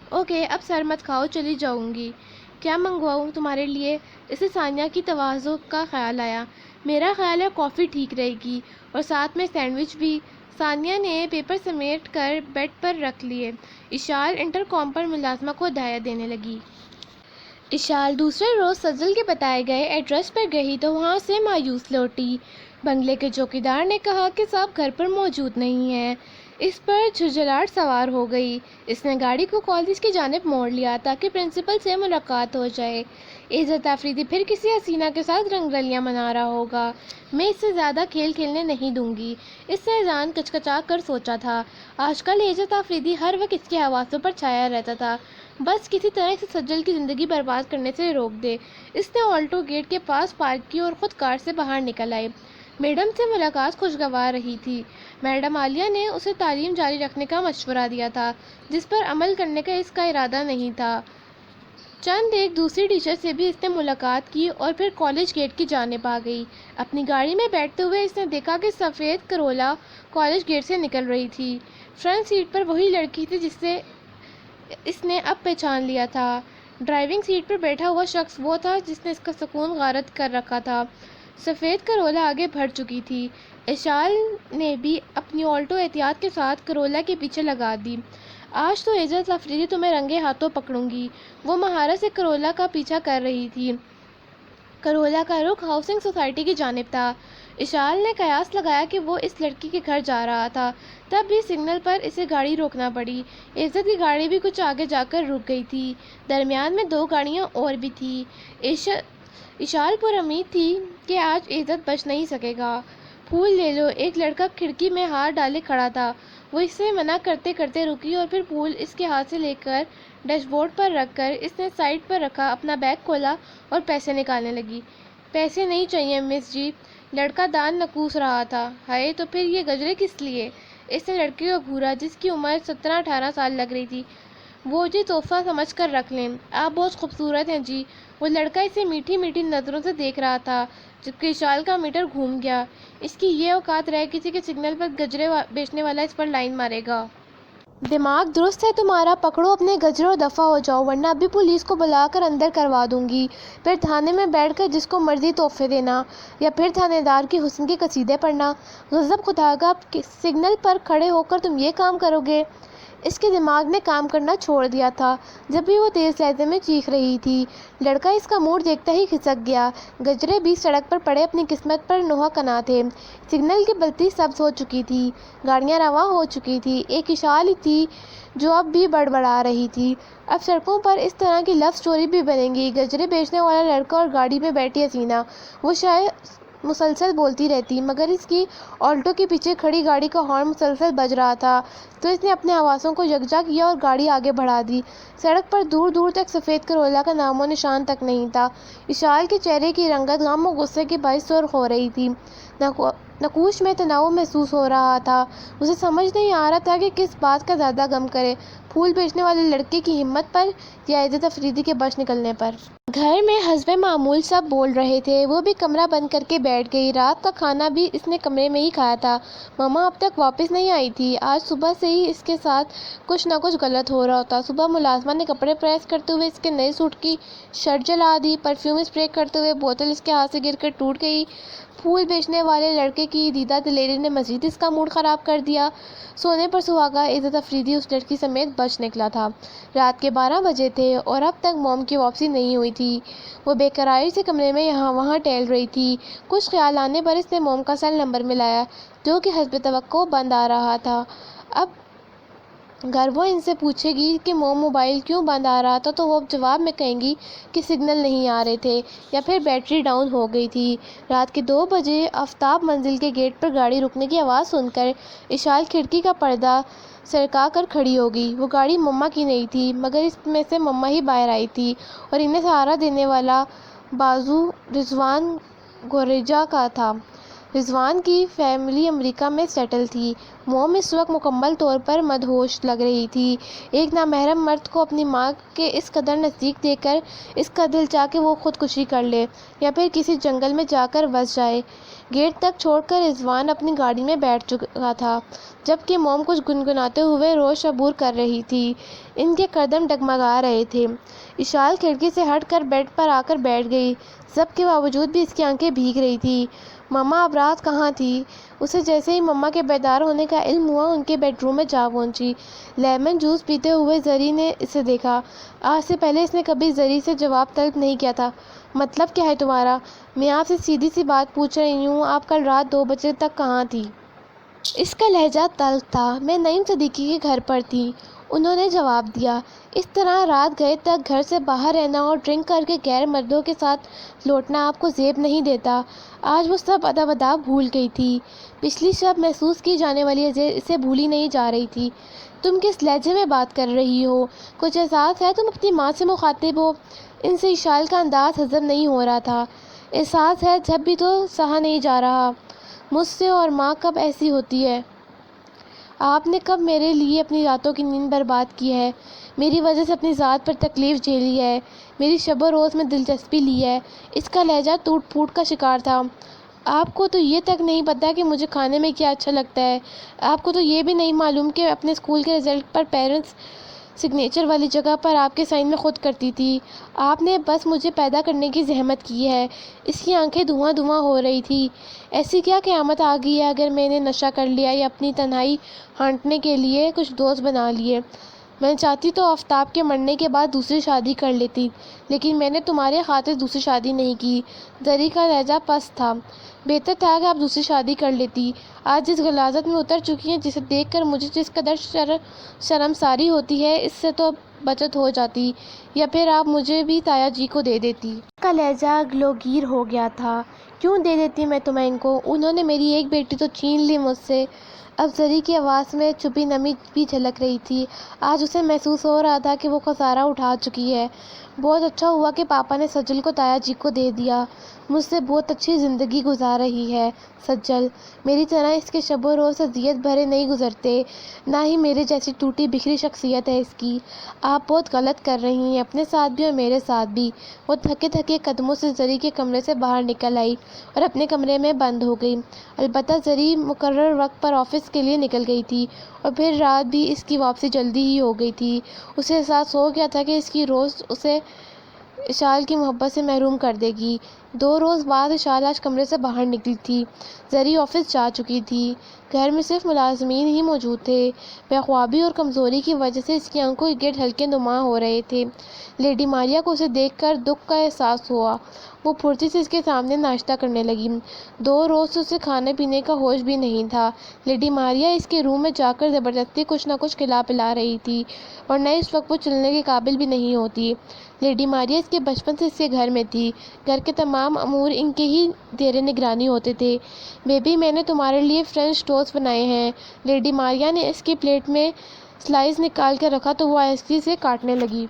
اوکے، اب سر مت کھاؤ، چلی جاؤں گی۔ کیا منگواؤں تمہارے لیے؟ اسے ثانیہ کی تواضع کا خیال آیا۔ میرا خیال ہے کافی ٹھیک رہے گی، اور ساتھ میں سینڈوچ بھی۔ ثانیہ نے پیپر سمیٹ کر بیڈ پر رکھ لیے۔ اشال انٹر کام پر ملازمہ کو ہدایت دینے لگی۔ اشال دوسرے روز سجل کے بتائے گئے ایڈریس پر گئی تو وہاں سے مایوس لوٹی۔ بنگلے کے چوکیدار نے کہا کہ صاحب گھر پر موجود نہیں ہیں۔ اس پر جھنجھلاہٹ سوار ہو گئی۔ اس نے گاڑی کو کالج کی جانب موڑ لیا تاکہ پرنسپل سے ملاقات ہو جائے۔ عزت آفریدی پھر کسی حسینہ کے ساتھ رنگ رلیاں منا رہا ہوگا، میں اس سے زیادہ کھیل کھیلنے نہیں دوں گی، اس نے اذان کچکچا کر سوچا تھا۔ آج کل عزت آفریدی ہر وقت اس کے حواسوں پر چھایا رہتا تھا، بس کسی طرح اسے سجل کی زندگی برباد کرنے سے روک دے۔ اس نے آلٹو گیٹ کے پاس پارک کی اور خود کار سے باہر نکل آئی۔ میڈم سے ملاقات خوشگوار رہی تھی۔ میڈم عالیہ نے اسے تعلیم جاری رکھنے کا مشورہ دیا تھا، جس پر عمل کرنے کا اس کا ارادہ نہیں تھا۔ چند ایک دوسری ٹیچر سے بھی اس نے ملاقات کی اور پھر کالج گیٹ کی جانب آ گئی۔ اپنی گاڑی میں بیٹھتے ہوئے اس نے دیکھا کہ سفید کرولا کالج گیٹ سے نکل رہی تھی۔ فرنٹ سیٹ پر وہی لڑکی تھی جسے اس نے اب پہچان لیا تھا۔ ڈرائیونگ سیٹ پر بیٹھا ہوا شخص وہ تھا جس نے اس کا سکون غارت کر رکھا تھا۔ سفید کرولا آگے بڑھ چکی تھی۔ اشال نے بھی اپنی آلٹو احتیاط کے ساتھ کرولا کے پیچھے لگا دی۔ آج تو عزت آفریدی تمہیں رنگے ہاتھوں پکڑوں گی۔ وہ مہارت سے کرولا کا پیچھا کر رہی تھی۔ کرولا کا رخ ہاؤسنگ سوسائٹی کی جانب تھا۔ اشال نے قیاس لگایا کہ وہ اس لڑکی کے گھر جا رہا تھا، تب بھی سگنل پر اسے گاڑی روکنا پڑی۔ عزت کی گاڑی بھی کچھ آگے جا کر رک گئی تھی۔ درمیان میں دو گاڑیاں اور بھی تھیں۔ اشال پر امید تھی کہ آج عزت بچ نہیں سکے گا۔ پھول لے لو، ایک لڑکا کھڑکی میں ہاتھ ڈالے کھڑا تھا۔ وہ اس سے منع کرتے کرتے رکی اور پھر پھول اس کے ہاتھ سے لے کر ڈیش بورڈ پر رکھ کر اس نے سائڈ پر رکھا، اپنا بیگ کھولا اور پیسے نکالنے لگی۔ پیسے نہیں چاہیے مس جی، لڑکا دان نکوس رہا تھا۔ ہائے، تو پھر یہ گجرے کس لیے؟ اس نے لڑکی کو گھورا جس کی عمر 17-18 سال لگ رہی تھی۔ وہ جی تحفہ سمجھ کر رکھ لیں، آپ بہت خوبصورت ہیں جی۔ وہ لڑکا اسے میٹھی میٹھی نظروں سے دیکھ رہا تھا جبکہ اشال کا میٹر گھوم گیا۔ اس کی یہ اوقات رہ کسی کے سگنل پر گجرے بیچنے والا اس پر لائن مارے گا۔ دماغ درست ہے تمہارا، پکڑو اپنے گجرے اور دفع ہو جاؤ ورنہ ابھی پولیس کو بلا کر اندر کروا دوں گی۔ پھر تھانے میں بیٹھ کر جس کو مرضی تحفے دینا یا پھر تھانے دار کی حسن کے قصیدے پڑھنا۔ غضب خدا کا، سگنل پر کھڑے ہو کر تم یہ کام کرو گے؟ اس کے دماغ نے کام کرنا چھوڑ دیا تھا جب بھی وہ تیز لہجے میں چیخ رہی تھی۔ لڑکا اس کا موڈ دیکھتا ہی کھسک گیا۔ گجرے بھی سڑک پر پڑے اپنی قسمت پر نوحہ کنا تھے۔ سگنل کی بتی سبز ہو چکی تھی، گاڑیاں رواں ہو چکی تھی، ایک اشال ہی تھی جو اب بھی بڑبڑا رہی تھی۔ اب سڑکوں پر اس طرح کی لو سٹوری بھی بنے گی، گجرے بیچنے والا لڑکا اور گاڑی میں بیٹھی حسینہ۔ وہ شاید مسلسل بولتی رہتی مگر اس کی آلٹو کے پیچھے کھڑی گاڑی کا ہارن مسلسل بج رہا تھا تو اس نے اپنے حواسوں کو یکجا کیا اور گاڑی آگے بڑھا دی۔ سڑک پر دور دور تک سفید کرولا کا نام و نشان تک نہیں تھا۔ اشال کے چہرے کی رنگت غم و غصے کے باعث سرخ ہو رہی تھی، نقوش میں تناؤ محسوس ہو رہا تھا۔ اسے سمجھ نہیں آ رہا تھا کہ کس بات کا زیادہ غم کرے، پھول بیچنے والے لڑکے کی ہمت پر یا عزت افریدی کے بچ نکلنے پر۔ گھر میں حسب معمول سب بول رہے تھے، وہ بھی کمرہ بند کر کے بیٹھ گئی۔ رات کا کھانا بھی اس نے کمرے میں ہی کھایا تھا۔ ماما اب تک واپس نہیں آئی تھی۔ آج صبح سے ہی اس کے ساتھ کچھ نہ کچھ غلط ہو رہا ہوتا۔ صبح ملازمہ نے کپڑے پریس کرتے ہوئے اس کے نئے سوٹ کی شرٹ جلا دی، پرفیوم اسپرے کرتے ہوئے بوتل اس کے ہاتھ سے گر کر ٹوٹ گئی، پھول بیچنے والے لڑکے کی دیدہ دلیری نے مزید اس کا موڈ خراب کر دیا۔ سونے پر سہاگا عزت افریدی اس لڑکی سمیت بچ نکلا تھا۔ رات کے 12 بجے تھے اور اب تک موم کی واپسی نہیں ہوئی تھی۔ وہ بے قراری سے کمرے میں یہاں وہاں ٹہل رہی تھی۔ کچھ خیال آنے پر اس نے موم کا سیل نمبر ملایا جو کہ حسب توقع بند آ رہا تھا۔ اب اگر وہ ان سے پوچھے گی کہ موم موبائل کیوں بند آ رہا تھا تو وہ جواب میں کہیں گی کہ سگنل نہیں آ رہے تھے یا پھر بیٹری ڈاؤن ہو گئی تھی۔ رات کے 2 بجے آفتاب منزل کے گیٹ پر گاڑی رکنے کی آواز سن کر اشال کھڑکی کا پردہ سرکا کر کھڑی ہو گئی۔ وہ گاڑی مما کی نہیں تھی مگر اس میں سے مما ہی باہر آئی تھی اور انہیں سہارا دینے والا بازو رضوان گوریجا کا تھا۔ رضوان کی فیملی امریکہ میں سیٹل تھی۔ موم اس وقت مکمل طور پر مدہوش لگ رہی تھی۔ ایک نامحرم مرد کو اپنی ماں کے اس قدر نزدیک دیکھ کر اس کا دل چاہ کہ وہ خودکشی کر لے یا پھر کسی جنگل میں جا کر بس جائے۔ گیٹ تک چھوڑ کر رضوان اپنی گاڑی میں بیٹھ چکا تھا جبکہ موم کچھ گنگناتے ہوئے روش عبور کر رہی تھی۔ ان کے قدم ڈگمگا رہے تھے۔ اشال کھڑکی سے ہٹ کر بیڈ پر آ کر بیٹھ گئی۔ ضبط کے باوجود بھی اس کی آنکھیں بھیگ رہی تھی۔ مما اب رات کہاں تھی؟ اسے جیسے ہی مما کے بیدار ہونے کا علم ہوا ان کے بیڈ روم میں جا پہنچی۔ لیمن جوس پیتے ہوئے زری نے اسے دیکھا۔ آج سے پہلے اس نے کبھی زری سے جواب طلب نہیں کیا تھا۔ مطلب کیا ہے تمہارا؟ میں آپ سے سیدھی سی بات پوچھ رہی ہوں، آپ کل رات 2 بجے تک کہاں تھی؟ اس کا لہجہ تلخ تھا۔ میں نعیم صدیقی کے گھر پر تھی، انہوں نے جواب دیا۔ اس طرح رات گئے تک گھر سے باہر رہنا اور ڈرنک کر کے غیر مردوں کے ساتھ لوٹنا آپ کو زیب نہیں دیتا۔ آج وہ سب ادب اداب بھول گئی تھی۔ پچھلی شب محسوس کی جانے والی اذیت اسے بھولی نہیں جا رہی تھی۔ تم کس لہجے میں بات کر رہی ہو؟ کچھ احساس ہے؟ تم اپنی ماں سے مخاطب ہو؟ ان سے اشال کا انداز ہضم نہیں ہو رہا تھا۔ احساس ہے جب بھی تو سہا نہیں جا رہا۔ مجھ سے اور ماں کب ایسی ہوتی ہے؟ آپ نے کب میرے لیے اپنی راتوں کی نیند برباد کی ہے؟ میری وجہ سے اپنی ذات پر تکلیف جھیلی ہے، میری شب و روز میں دلچسپی لی ہے؟ اس کا لہجہ ٹوٹ پھوٹ کا شکار تھا۔ آپ کو تو یہ تک نہیں پتہ کہ مجھے کھانے میں کیا اچھا لگتا ہے۔ آپ کو تو یہ بھی نہیں معلوم کہ اپنے اسکول کے رزلٹ پر پیرنٹس سگنیچر والی جگہ پر آپ کے سائن میں خود کرتی تھی۔ آپ نے بس مجھے پیدا کرنے کی زحمت کی ہے۔ اس کی آنکھیں دھواں دھواں ہو رہی تھی۔ ایسی کیا قیامت آ گئی ہے اگر میں نے نشہ کر لیا یا اپنی تنہائی ہانٹنے کے لیے کچھ دوست بنا لیے؟ میں چاہتی تو آفتاب کے مرنے کے بعد دوسری شادی کر لیتی، لیکن میں نے تمہارے خاطر دوسری شادی نہیں کی۔ زری کا لہجہ پست تھا۔ بہتر تھا کہ آپ دوسری شادی کر لیتی۔ آج جس غلاظت میں اتر چکی ہیں، جسے دیکھ کر مجھے جس قدر شرمساری ہوتی ہے، اس سے تو بچت ہو جاتی، یا پھر آپ مجھے بھی تایا جی کو دے دیتی۔ اس کا لہجہ گلوگیر ہو گیا تھا۔ کیوں دے دیتی میں تمہیں ان کو؟ انہوں نے میری ایک بیٹی تو چھین لی مجھ سے۔ اب زری کی آواز میں چھپی نمی بھی جھلک رہی تھی۔ آج اسے محسوس ہو رہا تھا کہ وہ خسارہ اٹھا چکی ہے۔ بہت اچھا ہوا کہ پاپا نے سجل کو تایا جی کو دے دیا۔ مجھ سے بہت اچھی زندگی گزار رہی ہے سجل۔ میری طرح اس کے شب و روز اذیت بھرے نہیں گزرتے، نہ ہی میرے جیسی ٹوٹی بکھری شخصیت ہے اس کی۔ آپ بہت غلط کر رہی ہیں، اپنے ساتھ بھی اور میرے ساتھ بھی۔ وہ تھکے تھکے قدموں سے زری کے کمرے سے باہر نکل آئی اور اپنے کمرے میں بند ہو گئی۔ البتہ زری مقرر وقت پر آفس کے لیے نکل گئی تھی اور پھر رات بھی اس کی واپسی جلدی ہی ہو گئی تھی۔ اسے احساس ہو گیا تھا کہ اس کی روز اسے اشال کی محبت سے محروم کر دے گی۔ 2 روز بعد اشال آج کمرے سے باہر نکلی تھی۔ زری آفس جا چکی تھی۔ گھر میں صرف ملازمین ہی موجود تھے۔ بے خوابی اور کمزوری کی وجہ سے اس کی آنکھوں کے گرد ہلکے نما ہو رہے تھے۔ لیڈی ماریا کو اسے دیکھ کر دکھ کا احساس ہوا۔ وہ پھرتی سے اس کے سامنے ناشتہ کرنے لگی۔ 2 روز سے اسے کھانے پینے کا ہوش بھی نہیں تھا۔ لیڈی ماریا اس کے روم میں جا کر زبردستی کچھ نہ کچھ کھلا پلا رہی تھی، ورنہ اس وقت وہ چلنے کے قابل بھی نہیں ہوتی۔ لیڈی ماریا اس کے بچپن سے اس کے گھر میں تھی۔ گھر کے تمام امور ان کے ہی زیر نگرانی ہوتے تھے۔ بیبی، میں نے تمہارے لیے فرینچ ٹوسٹ بنائے ہیں۔ لیڈی ماریا نے اس کی پلیٹ میں سلائس نکال کر رکھا تو وہ آہستگی سے کاٹنے لگی۔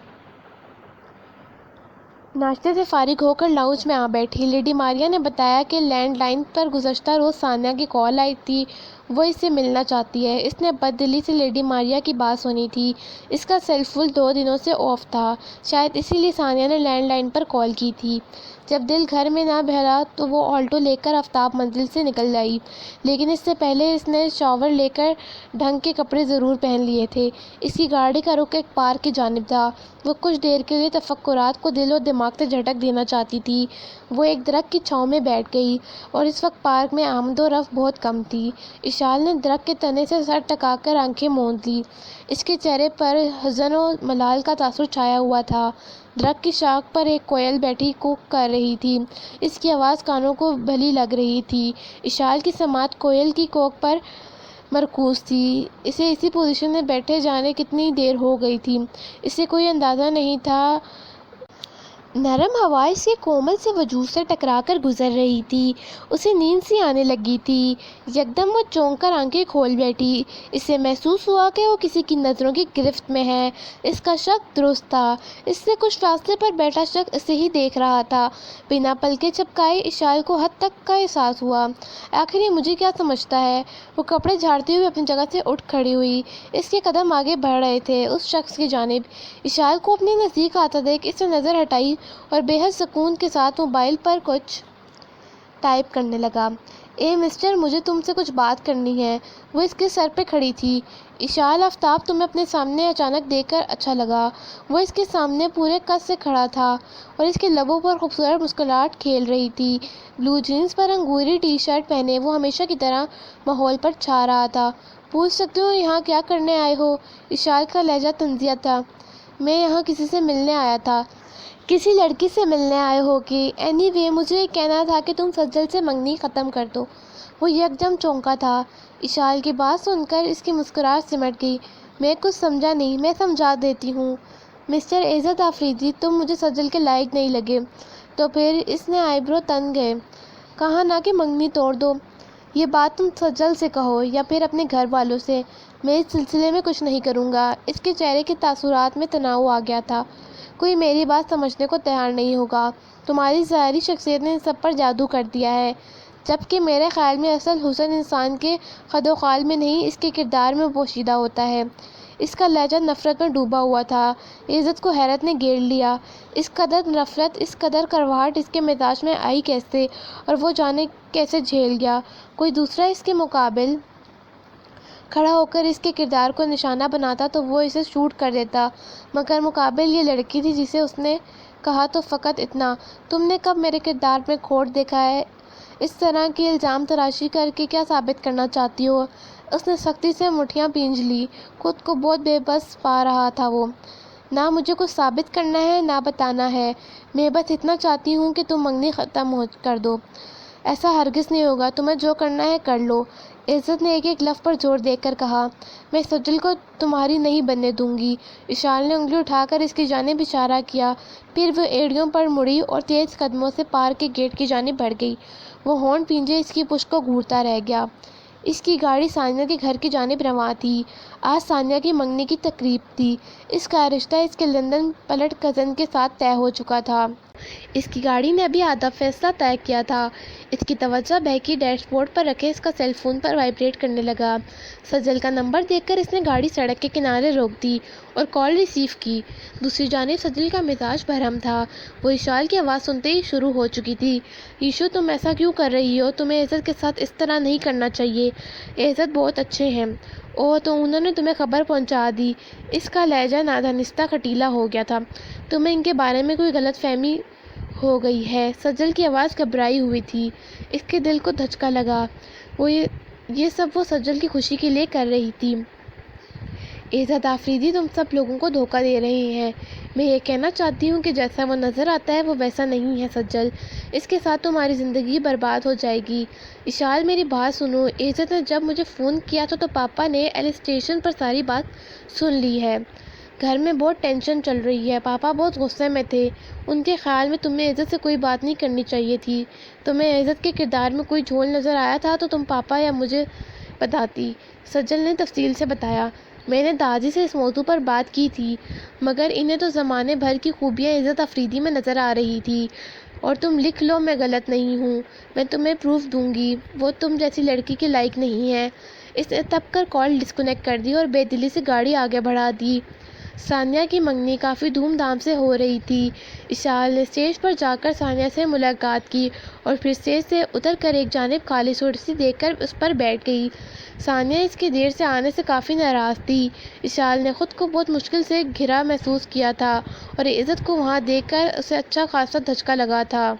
ناشتے سے فارغ ہو کر لاؤنج میں آ بیٹھی۔ لیڈی ماریا نے بتایا کہ لینڈ لائن پر گزشتہ روز ثانیہ کی کال آئی تھی، وہ اس سے ملنا چاہتی ہے۔ اس نے بد دلی سے لیڈی ماریا کی بات سنی تھی۔ اس کا سیل فون 2 دنوں سے آف تھا، شاید اسی لیے ثانیہ نے لینڈ لائن پر کال کی تھی۔ جب دل گھر میں نہ بہلا تو وہ آلٹو لے کر آفتاب منزل سے نکل آئی، لیکن اس سے پہلے اس نے شاور لے کر ڈھنگ کے کپڑے ضرور پہن لیے تھے۔ اس کی گاڑی کا رخ ایک پارک کی جانب تھا۔ وہ کچھ دیر کے لیے تفکرات کو دل و دماغ سے جھٹک دینا چاہتی تھی۔ وہ ایک درخت کی چھاؤں میں بیٹھ گئی اور اس وقت پارک میں آمد و رفت بہت کم تھی۔ اشال نے درخت کے تنے سے سر ٹکا کر آنکھیں موند لیں۔ اس کے چہرے پر حزن و ملال کا تاثر چھایا ہوا تھا۔ درخت کی شاخ پر ایک کوئل بیٹھی کوک کر رہی تھی۔ اس کی آواز کانوں کو بھلی لگ رہی تھی۔ اشال کی سماعت کوئل کی کوک پر مرکوز تھی۔ اسے اسی پوزیشن میں بیٹھے جانے کتنی دیر ہو گئی تھی، اسے کوئی اندازہ نہیں تھا۔ نرم ہوا اس کے کومل سے وجود سے ٹکرا کر گزر رہی تھی۔ اسے نیند سی آنے لگی تھی۔ یکدم وہ چونک کر آنکھیں کھول بیٹھی۔ اسے محسوس ہوا کہ وہ کسی کی نظروں کی گرفت میں ہے۔ اس کا شک درست تھا۔ اس سے کچھ فاصلے پر بیٹھا شخص اسے ہی دیکھ رہا تھا۔ بنا پلکیں جھپکائے اشال کو حد تک کا احساس ہوا۔ آخر یہ مجھے کیا سمجھتا ہے؟ وہ کپڑے جھاڑتے ہوئے اپنی جگہ سے اٹھ کھڑی ہوئی۔ اس کے قدم آگے بڑھ رہے تھے اس شخص کی جانب۔ اشال کو اپنے نزدیک آتا دیکھ اس نے نظر ہٹائی اور بے حد سکون کے ساتھ موبائل پر کچھ ٹائپ کرنے لگا۔ اے مسٹر، مجھے تم سے کچھ بات کرنی ہے۔ وہ اس کے سر پہ کھڑی تھی۔ اشال، آفتاب تمہیں اپنے سامنے اچانک دیکھ کر اچھا لگا۔ وہ اس کے سامنے پورے قد سے کھڑا تھا اور اس کے لبوں پر خوبصورت مسکراہٹ کھیل رہی تھی۔ بلو جینس پر انگوری ٹی شرٹ پہنے وہ ہمیشہ کی طرح ماحول پر چھا رہا تھا۔ پوچھ سکتی ہوں یہاں کیا کرنے آئے ہو؟ اشال کا لہجہ طنزیہ تھا۔ میں یہاں کسی سے ملنے آیا تھا۔ کسی لڑکی سے ملنے آئے ہو کہ؟ اینی وے، مجھے یہ کہنا تھا کہ تم سجل سے منگنی ختم کر دو۔ وہ یکدم چونکا تھا۔ اشال کی بات سن کر اس کی مسکراہٹ سمٹ گئی۔ میں کچھ سمجھا نہیں، میں سمجھا دیتی ہوں۔ مسٹر عزت آفریدی، تم مجھے سجل کے لائق نہیں لگے۔ تو پھر؟ اس نے آئی برو تن گئے۔ کہا نا کہ منگنی توڑ دو۔ یہ بات تم سجل سے کہو یا پھر اپنے گھر والوں سے، میں اس سلسلے میں کچھ نہیں کروں گا۔ اس کے چہرے کے تاثرات میں تناؤ آ گیا تھا۔ کوئی میری بات سمجھنے کو تیار نہیں ہوگا۔ تمہاری ظاہری شخصیت نے ان سب پر جادو کر دیا ہے، جبکہ میرے خیال میں اصل حسن انسان کے خد و خال میں نہیں، اس کے کردار میں پوشیدہ ہوتا ہے۔ اس کا لہجہ نفرت میں ڈوبا ہوا تھا۔ عزت کو حیرت نے گھیر لیا۔ اس قدر نفرت، اس قدر کڑواہٹ اس کے مزاج میں آئی کیسے، اور وہ جانے کیسے جھیل گیا؟ کوئی دوسرا اس کے مقابل کھڑا ہو کر اس کے کردار کو نشانہ بناتا تو وہ اسے شوٹ کر دیتا، مگر مقابل یہ لڑکی تھی جسے اس نے کہا تو فقط اتنا: تم نے کب میرے کردار میں کھوٹ دیکھا ہے؟ اس طرح کی الزام تراشی کر کے کیا ثابت کرنا چاہتی ہو؟ اس نے سختی سے مٹھیاں بھینج لی۔ خود کو بہت بے بس پا رہا تھا وہ۔ نہ مجھے کچھ ثابت کرنا ہے نہ بتانا ہے، میں بس اتنا چاہتی ہوں کہ تم منگنی ختم کر دو۔ ایسا ہرگز نہیں ہوگا، تمہیں جو کرنا ہے کر لو۔ عزت نے ایک ایک لفظ پر زور دے کر کہا۔ میں سجل کو تمہاری نہیں بننے دوں گی۔ اشال نے انگلی اٹھا کر اس کی جانب اشارہ کیا، پھر وہ ایڑیوں پر مڑی اور تیز قدموں سے پارک کے گیٹ کی جانب بڑھ گئی۔ وہ ہونٹ بھینجے اس کی پشت کو گھورتا رہ گیا۔ اس کی گاڑی ثانیہ کے گھر کی جانب رواں تھی۔ آج ثانیہ کی منگنی کی تقریب تھی۔ اس کا رشتہ اس کے لندن پلٹ کزن کے ساتھ طے ہو چکا تھا۔ اس کی گاڑی نے ابھی آدھا فیصلہ طے کیا تھا۔ اس کی توجہ بیگ کی ڈیش بورڈ پر رکھے اس کا سیل فون پر وائبریٹ کرنے لگا۔ سجل کا نمبر دیکھ کر اس نے گاڑی سڑک کے کنارے روک دی اور کال ریسیو کی۔ دوسری جانب سجل کا مزاج برہم تھا۔ وہ ایشال کی آواز سنتے ہی شروع ہو چکی تھی۔ ایشو، تم ایسا کیوں کر رہی ہو؟ تمہیں عزت کے ساتھ اس طرح نہیں کرنا چاہیے۔ عزت بہت اچھے ہیں۔ اوہ، تو انہوں نے تمہیں خبر پہنچا دی۔ اس کا لہجہ نادانستہ کھٹیلا ہو گیا تھا۔ تمہیں ان کے بارے میں کوئی غلط فہمی ہو گئی ہے۔ سجل کی آواز گھبرائی ہوئی تھی۔ اس کے دل کو دھچکا لگا۔ یہ سب وہ سجل کی خوشی کے لیے کر رہی تھی۔ عزت آفریدی تم سب لوگوں کو دھوکہ دے رہے ہیں۔ میں یہ کہنا چاہتی ہوں کہ جیسا وہ نظر آتا ہے وہ ویسا نہیں ہے سجل۔ اس کے ساتھ تمہاری زندگی برباد ہو جائے گی۔ ایشال، میری بات سنو۔ عزت نے جب مجھے فون کیا تھا تو پاپا نے ایل اسٹیشن پر ساری بات سن لی ہے۔ گھر میں بہت ٹینشن چل رہی ہے۔ پاپا بہت غصے میں تھے۔ ان کے خیال میں تمہیں عزت سے کوئی بات نہیں کرنی چاہیے تھی۔ تمہیں عزت کے کردار میں کوئی جھول نظر آیا تھا تو تم پاپا یا مجھے بتاتی۔ سجل نے تفصیل سے بتایا۔ میں نے دادی سے اس موضوع پر بات کی تھی، مگر انہیں تو زمانے بھر کی خوبیاں عزت آفریدی میں نظر آ رہی تھی۔ اور تم لکھ لو، میں غلط نہیں ہوں۔ میں تمہیں پروف دوں گی۔ وہ تم جیسی لڑکی کے لائق نہیں ہے۔ اس نے تب کر کال ڈسکنیکٹ کر دی اور بے دلی سے گاڑی آگے بڑھا دی۔ ثانیہ کی منگنی کافی دھوم دھام سے ہو رہی تھی۔ ایشال نے اسٹیج پر جا کر ثانیہ سے ملاقات کی اور پھر اسٹیج سے اتر کر ایک جانب خالی کرسی دیکھ کر اس پر بیٹھ گئی۔ ثانیہ اس کے دیر سے آنے سے کافی ناراض تھی۔ ایشال نے خود کو بہت مشکل سے گھرا محسوس کیا تھا اور عزت کو وہاں دیکھ کر اسے اچھا خاصا دھچکا لگا تھا۔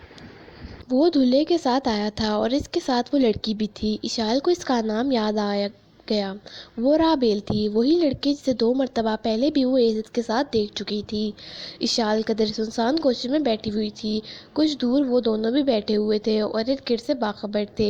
وہ دولہے کے ساتھ آیا تھا اور اس کے ساتھ وہ لڑکی بھی تھی۔ ایشال کو اس کا نام یاد آ گیا۔ وہ رابیل تھی، وہی لڑکی جسے 2 مرتبہ پہلے بھی وہ عزت کے ساتھ دیکھ چکی تھی۔ ایشال قدر سنسان کوچے میں بیٹھی ہوئی تھی۔ کچھ دور وہ دونوں بھی بیٹھے ہوئے تھے اور ارد گرد سے باخبر تھے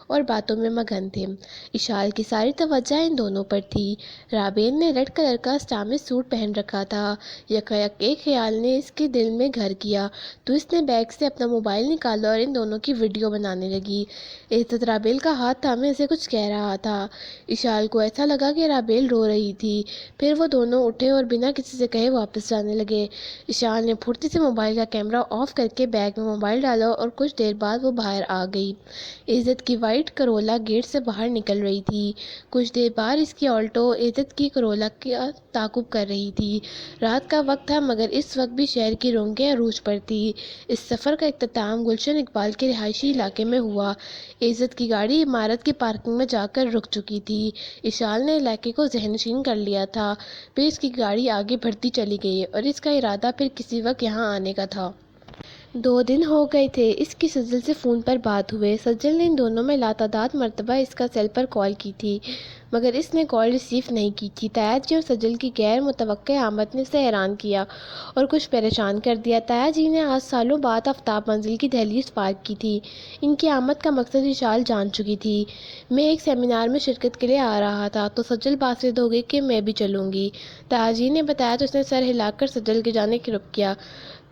اور باتوں میں مگن تھے۔ ایشال کی ساری توجہ ان دونوں پر تھی۔ رابیل نے ریڈ کلر کا اسٹامش سوٹ پہن رکھا تھا۔ یکایک ایک خیال نے اس کے دل میں گھر کیا تو اس نے بیگ سے اپنا موبائل نکالا اور ان دونوں کی ویڈیو بنانے لگی۔ عزت رابیل کا ہاتھ تھامے اسے کچھ کہہ رہا تھا۔ ایشال کو ایسا لگا کہ رابیل رو رہی تھی۔ پھر وہ دونوں اٹھے اور بنا کسی سے کہے واپس جانے لگے۔ ایشال نے پھرتی سے موبائل کا کیمرہ آف کر کے بیگ میں موبائل ڈالا اور کچھ دیر بعد وہ باہر آ گئی۔ عزت کی وائٹ کرولا گیٹ سے باہر نکل رہی تھی۔ کچھ دیر بعد اس کی آلٹو عزت کی کرولا کا تعاقب کر رہی تھی۔ رات کا وقت تھا مگر اس وقت بھی شہر کی رونقیں عروج پر تھیں۔ اس سفر کا اختتام گلشن اقبال کے رہائشی علاقے میں ہوا۔ عزت کی گاڑی عمارت کی پارکنگ میں جا کر رک چکی تھی۔ ایشال نے علاقے کو ذہن نشین کر لیا تھا۔ پھر اس کی گاڑی آگے بڑھتی چلی گئی اور اس کا ارادہ پھر کسی وقت یہاں آنے کا تھا۔ 2 دن ہو گئے تھے اس کی سجل سے فون پر بات ہوئے۔ سجل نے ان دونوں میں لاتعداد مرتبہ اس کا سیل پر کال کی تھی مگر اس نے کال ریسیو نہیں کی تھی۔ تایا جی اور سجل کی غیر متوقع آمد نے اسے حیران کیا اور کچھ پریشان کر دیا۔ تایا جی نے آج سالوں بعد آفتاب منزل کی دہلیز پار کی تھی۔ ان کی آمد کا مقصد ایشال جان چکی تھی۔ میں ایک سیمینار میں شرکت کے لیے آ رہا تھا تو سجل باسط ہو گئی کہ میں بھی چلوں گی، تایا جی نے بتایا تو اس نے سر ہلا کر سجل کی جانب رخ کیا۔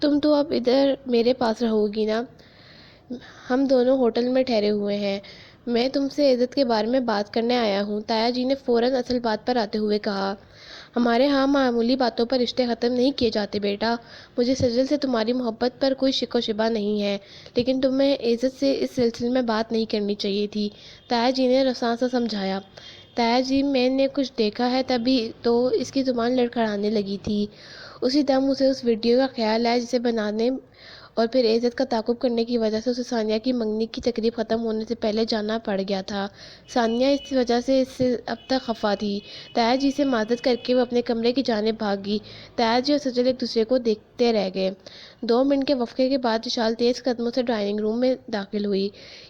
تم تو اب ادھر میرے پاس رہو گی نا؟ ہم دونوں ہوٹل میں ٹھہرے ہوئے ہیں۔ میں تم سے عزت کے بارے میں بات کرنے آیا ہوں، تایا جی نے فوراً اصل بات پر آتے ہوئے کہا۔ ہمارے ہاں معمولی باتوں پر رشتے ختم نہیں کیے جاتے بیٹا۔ مجھے سجل سے تمہاری محبت پر کوئی شک و شبہ نہیں ہے لیکن تمہیں عزت سے اس سلسلے میں بات نہیں کرنی چاہیے تھی، تایا جی نے رساں سے سمجھایا۔ تایا جی، میں نے کچھ دیکھا ہے تبھی تو۔ اس کی زبان لڑکھڑانے لگی تھی۔ اسی دم اسے اس ویڈیو کا خیال آیا جسے بنانے اور پھر عزت کا تعاقب کرنے کی وجہ سے اسے ثانیہ کی منگنی کی تقریب ختم ہونے سے پہلے جانا پڑ گیا تھا۔ ثانیہ اس وجہ سے اس سے اب تک خفا تھی۔ تایا جی سے معذرت کر کے وہ اپنے کمرے کی جانب بھاگی۔ تایا جی اور سجل ایک دوسرے کو دیکھتے رہ گئے۔ 2 منٹ کے وقفے کے بعد ایشال تیز قدموں سے ڈرائنگ روم میں داخل ہوئی۔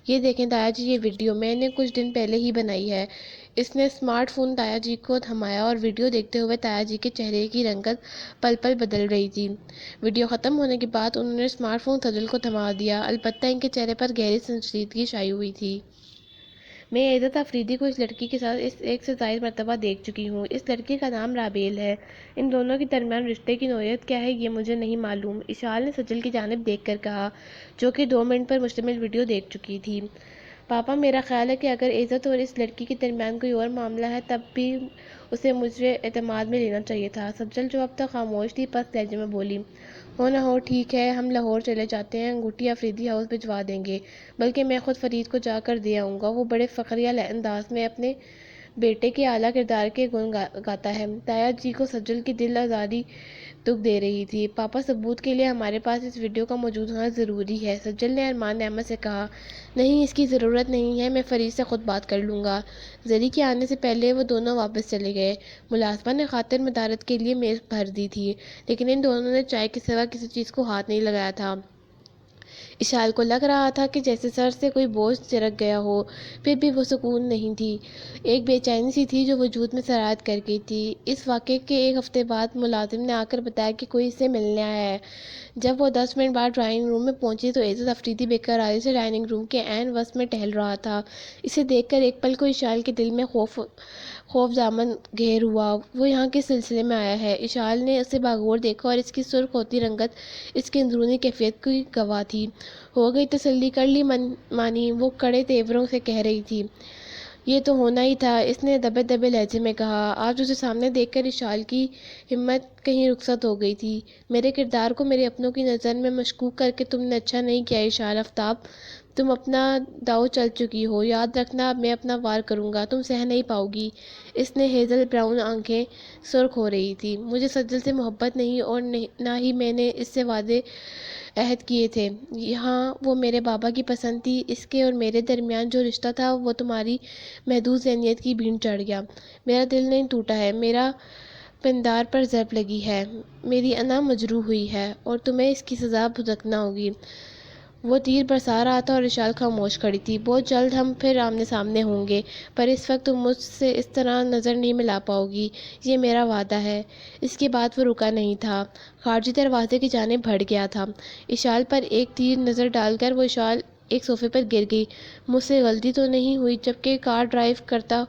یہ دیکھیں تایا جی، یہ ویڈیو میں نے کچھ دن پہلے ہی بنائی ہے۔ اس نے اسمارٹ فون تایا جی کو تھمایا اور ویڈیو دیکھتے ہوئے تایا جی کے چہرے کی رنگت پل پل بدل رہی تھی۔ ویڈیو ختم ہونے کے بعد انہوں نے اسمارٹ فون سجل کو تھما دیا، البتہ ان کے چہرے پر گہری سنجیدگی چھائی ہوئی تھی۔ میں عزت آفریدی کو اس لڑکی کے ساتھ ایک سے زائد مرتبہ دیکھ چکی ہوں۔ اس لڑکی کا نام رابیل ہے۔ ان دونوں کے درمیان رشتے کی نوعیت کیا ہے یہ مجھے نہیں معلوم، ایشال نے سجل کی جانب دیکھ کر کہا، جو کہ 2 منٹ پر مشتمل ویڈیو دیکھ چکی تھی۔ پاپا میرا خیال ہے کہ اگر عزت اور اس لڑکی کے درمیان کوئی اور معاملہ ہے تب بھی اسے مجھے اعتماد میں لینا چاہیے تھا۔ سجل جو اب تک خاموش تھی پست لہجے میں بولی، ہو نہ ہو ٹھیک ہے، ہم لاہور چلے جاتے ہیں، انگوٹھی افریدی ہاؤس بھجوا دیں گے، بلکہ میں خود فرید کو جا کر دے آؤں گا۔ وہ بڑے فخریہ انداز میں اپنے بیٹے کے اعلیٰ کردار کے گن گاتا ہے۔ تایا جی کو سجل کی دل آزاری دکھ دے رہی تھی۔ پاپا ثبوت کے لیے ہمارے پاس اس ویڈیو کا موجود ہونا ضروری ہے، سجل نے ارمان احمد سے کہا۔ نہیں، اس کی ضرورت نہیں ہے، میں فرید سے خود بات کر لوں گا۔ زری کے آنے سے پہلے وہ دونوں واپس چلے گئے۔ ملازمہ نے خاطر مدارت کے لیے میز بھر دی تھی، لیکن ان دونوں نے چائے کے سوا کسی چیز کو ہاتھ نہیں لگایا تھا۔ اشال کو لگ رہا تھا کہ جیسے سر سے کوئی بوجھ سرک گیا ہو، پھر بھی وہ سکون نہیں تھی۔ ایک بے چینی سی تھی جو وجود میں سرایت کر گئی تھی۔ اس واقعے کے ایک ہفتے بعد ملازم نے آ کر بتایا کہ کوئی اس سے ملنے آیا ہے۔ جب وہ 10 منٹ بعد ڈرائنگ روم میں پہنچی تو عزت افریدی بے قراری سے ڈائننگ روم کے عین وسط میں ٹہل رہا تھا۔ اسے دیکھ کر ایک پل کو اشال کے دل میں خوف دامن گھیر ہوا۔ وہ یہاں کس سلسلے میں آیا ہے؟ اشال نے اسے باغور دیکھا اور اس کی سرخ ہوتی رنگت اس کی اندرونی کیفیت کی گواہ تھی۔ ہو گئی تسلی، کر لی مانی، وہ کڑے تیوروں سے کہہ رہی تھی۔ یہ تو ہونا ہی تھا، اس نے دبے دبے لہجے میں کہا۔ آج اسے سامنے دیکھ کر اشال کی ہمت کہیں رخصت ہو گئی تھی۔ میرے کردار کو میرے اپنوں کی نظر میں مشکوک کر کے تم نے اچھا نہیں کیا اشال آفتاب، تم اپنا داؤ چل چکی ہو، یاد رکھنا اب میں اپنا وار کروں گا، تم سہ نہیں پاؤ گی۔ اس نے ہیزل براؤن آنکھیں سرخ ہو رہی تھی۔ مجھے سجل سے محبت نہیں اور نہ ہی میں نے اس سے وعدے عہد کیے تھے۔ یہاں وہ میرے بابا کی پسند تھی، اس کے اور میرے درمیان جو رشتہ تھا وہ تمہاری محدود ذہنیت کی بھینٹ چڑھ گیا۔ میرا دل نہیں ٹوٹا ہے، میرا پندار پر ضرب لگی ہے، میری انا مجروح ہوئی ہے اور تمہیں اس کی سزا بھگتنا ہوگی۔ وہ تیر برسا رہا تھا اور اشال خاموش کھڑی تھی۔ بہت جلد ہم پھر آمنے سامنے ہوں گے، پر اس وقت تم مجھ سے اس طرح نظر نہیں ملا پاؤ گی، یہ میرا وعدہ ہے۔ اس کے بعد وہ رکا نہیں تھا، خارجی دروازے کی جانب بڑھ گیا تھا۔ اشال پر ایک تیر نظر ڈال کر وہ اشال ایک صوفے پر گر گئی۔ مجھ سے غلطی تو نہیں ہوئی؟ جبکہ کار ڈرائیو کرتا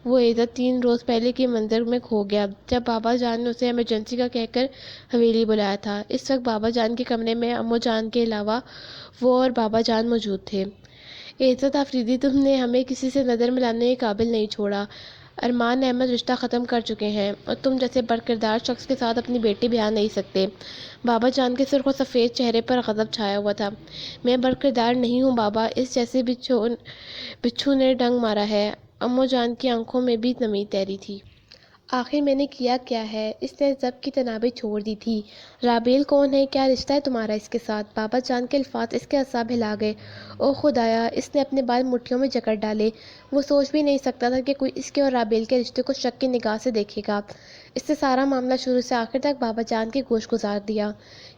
وہ عزت 3 روز پہلے کے منظر میں کھو گیا جب بابا جان نے اسے ایمرجنسی کا کہہ کر حویلی بلایا تھا۔ اس وقت بابا جان کے کمرے میں امو جان کے علاوہ وہ اور بابا جان موجود تھے۔ عزت افریدی، تم نے ہمیں کسی سے نظر ملانے کے قابل نہیں چھوڑا۔ ارمان احمد رشتہ ختم کر چکے ہیں اور تم جیسے برکردار شخص کے ساتھ اپنی بیٹی بیاہ نہیں سکتے۔ بابا جان کے سرخ و سفید چہرے پر غضب چھایا ہوا تھا۔ میں برکردار نہیں ہوں بابا، اس جیسے بچھو نے ڈنگ مارا ہے۔ امو جان کی آنکھوں میں بھی نمی تیری تھی۔ آخر میں نے کیا کیا ہے؟ اس نے ضبط کی تنابیں چھوڑ دی تھی۔ رابیل کون ہے؟ کیا رشتہ ہے تمہارا اس کے ساتھ؟ بابا جان کے الفاظ اس کے اعصاب ہلا گئے۔ او خدایا! اس نے اپنے بال مٹھیوں میں جکڑ ڈالے۔ وہ سوچ بھی نہیں سکتا تھا کہ کوئی اس کے اور رابیل کے رشتے کو شک کی نگاہ سے دیکھے گا۔ اس نے سارا معاملہ شروع سے آخر تک بابا جان کے گوش گزار دیا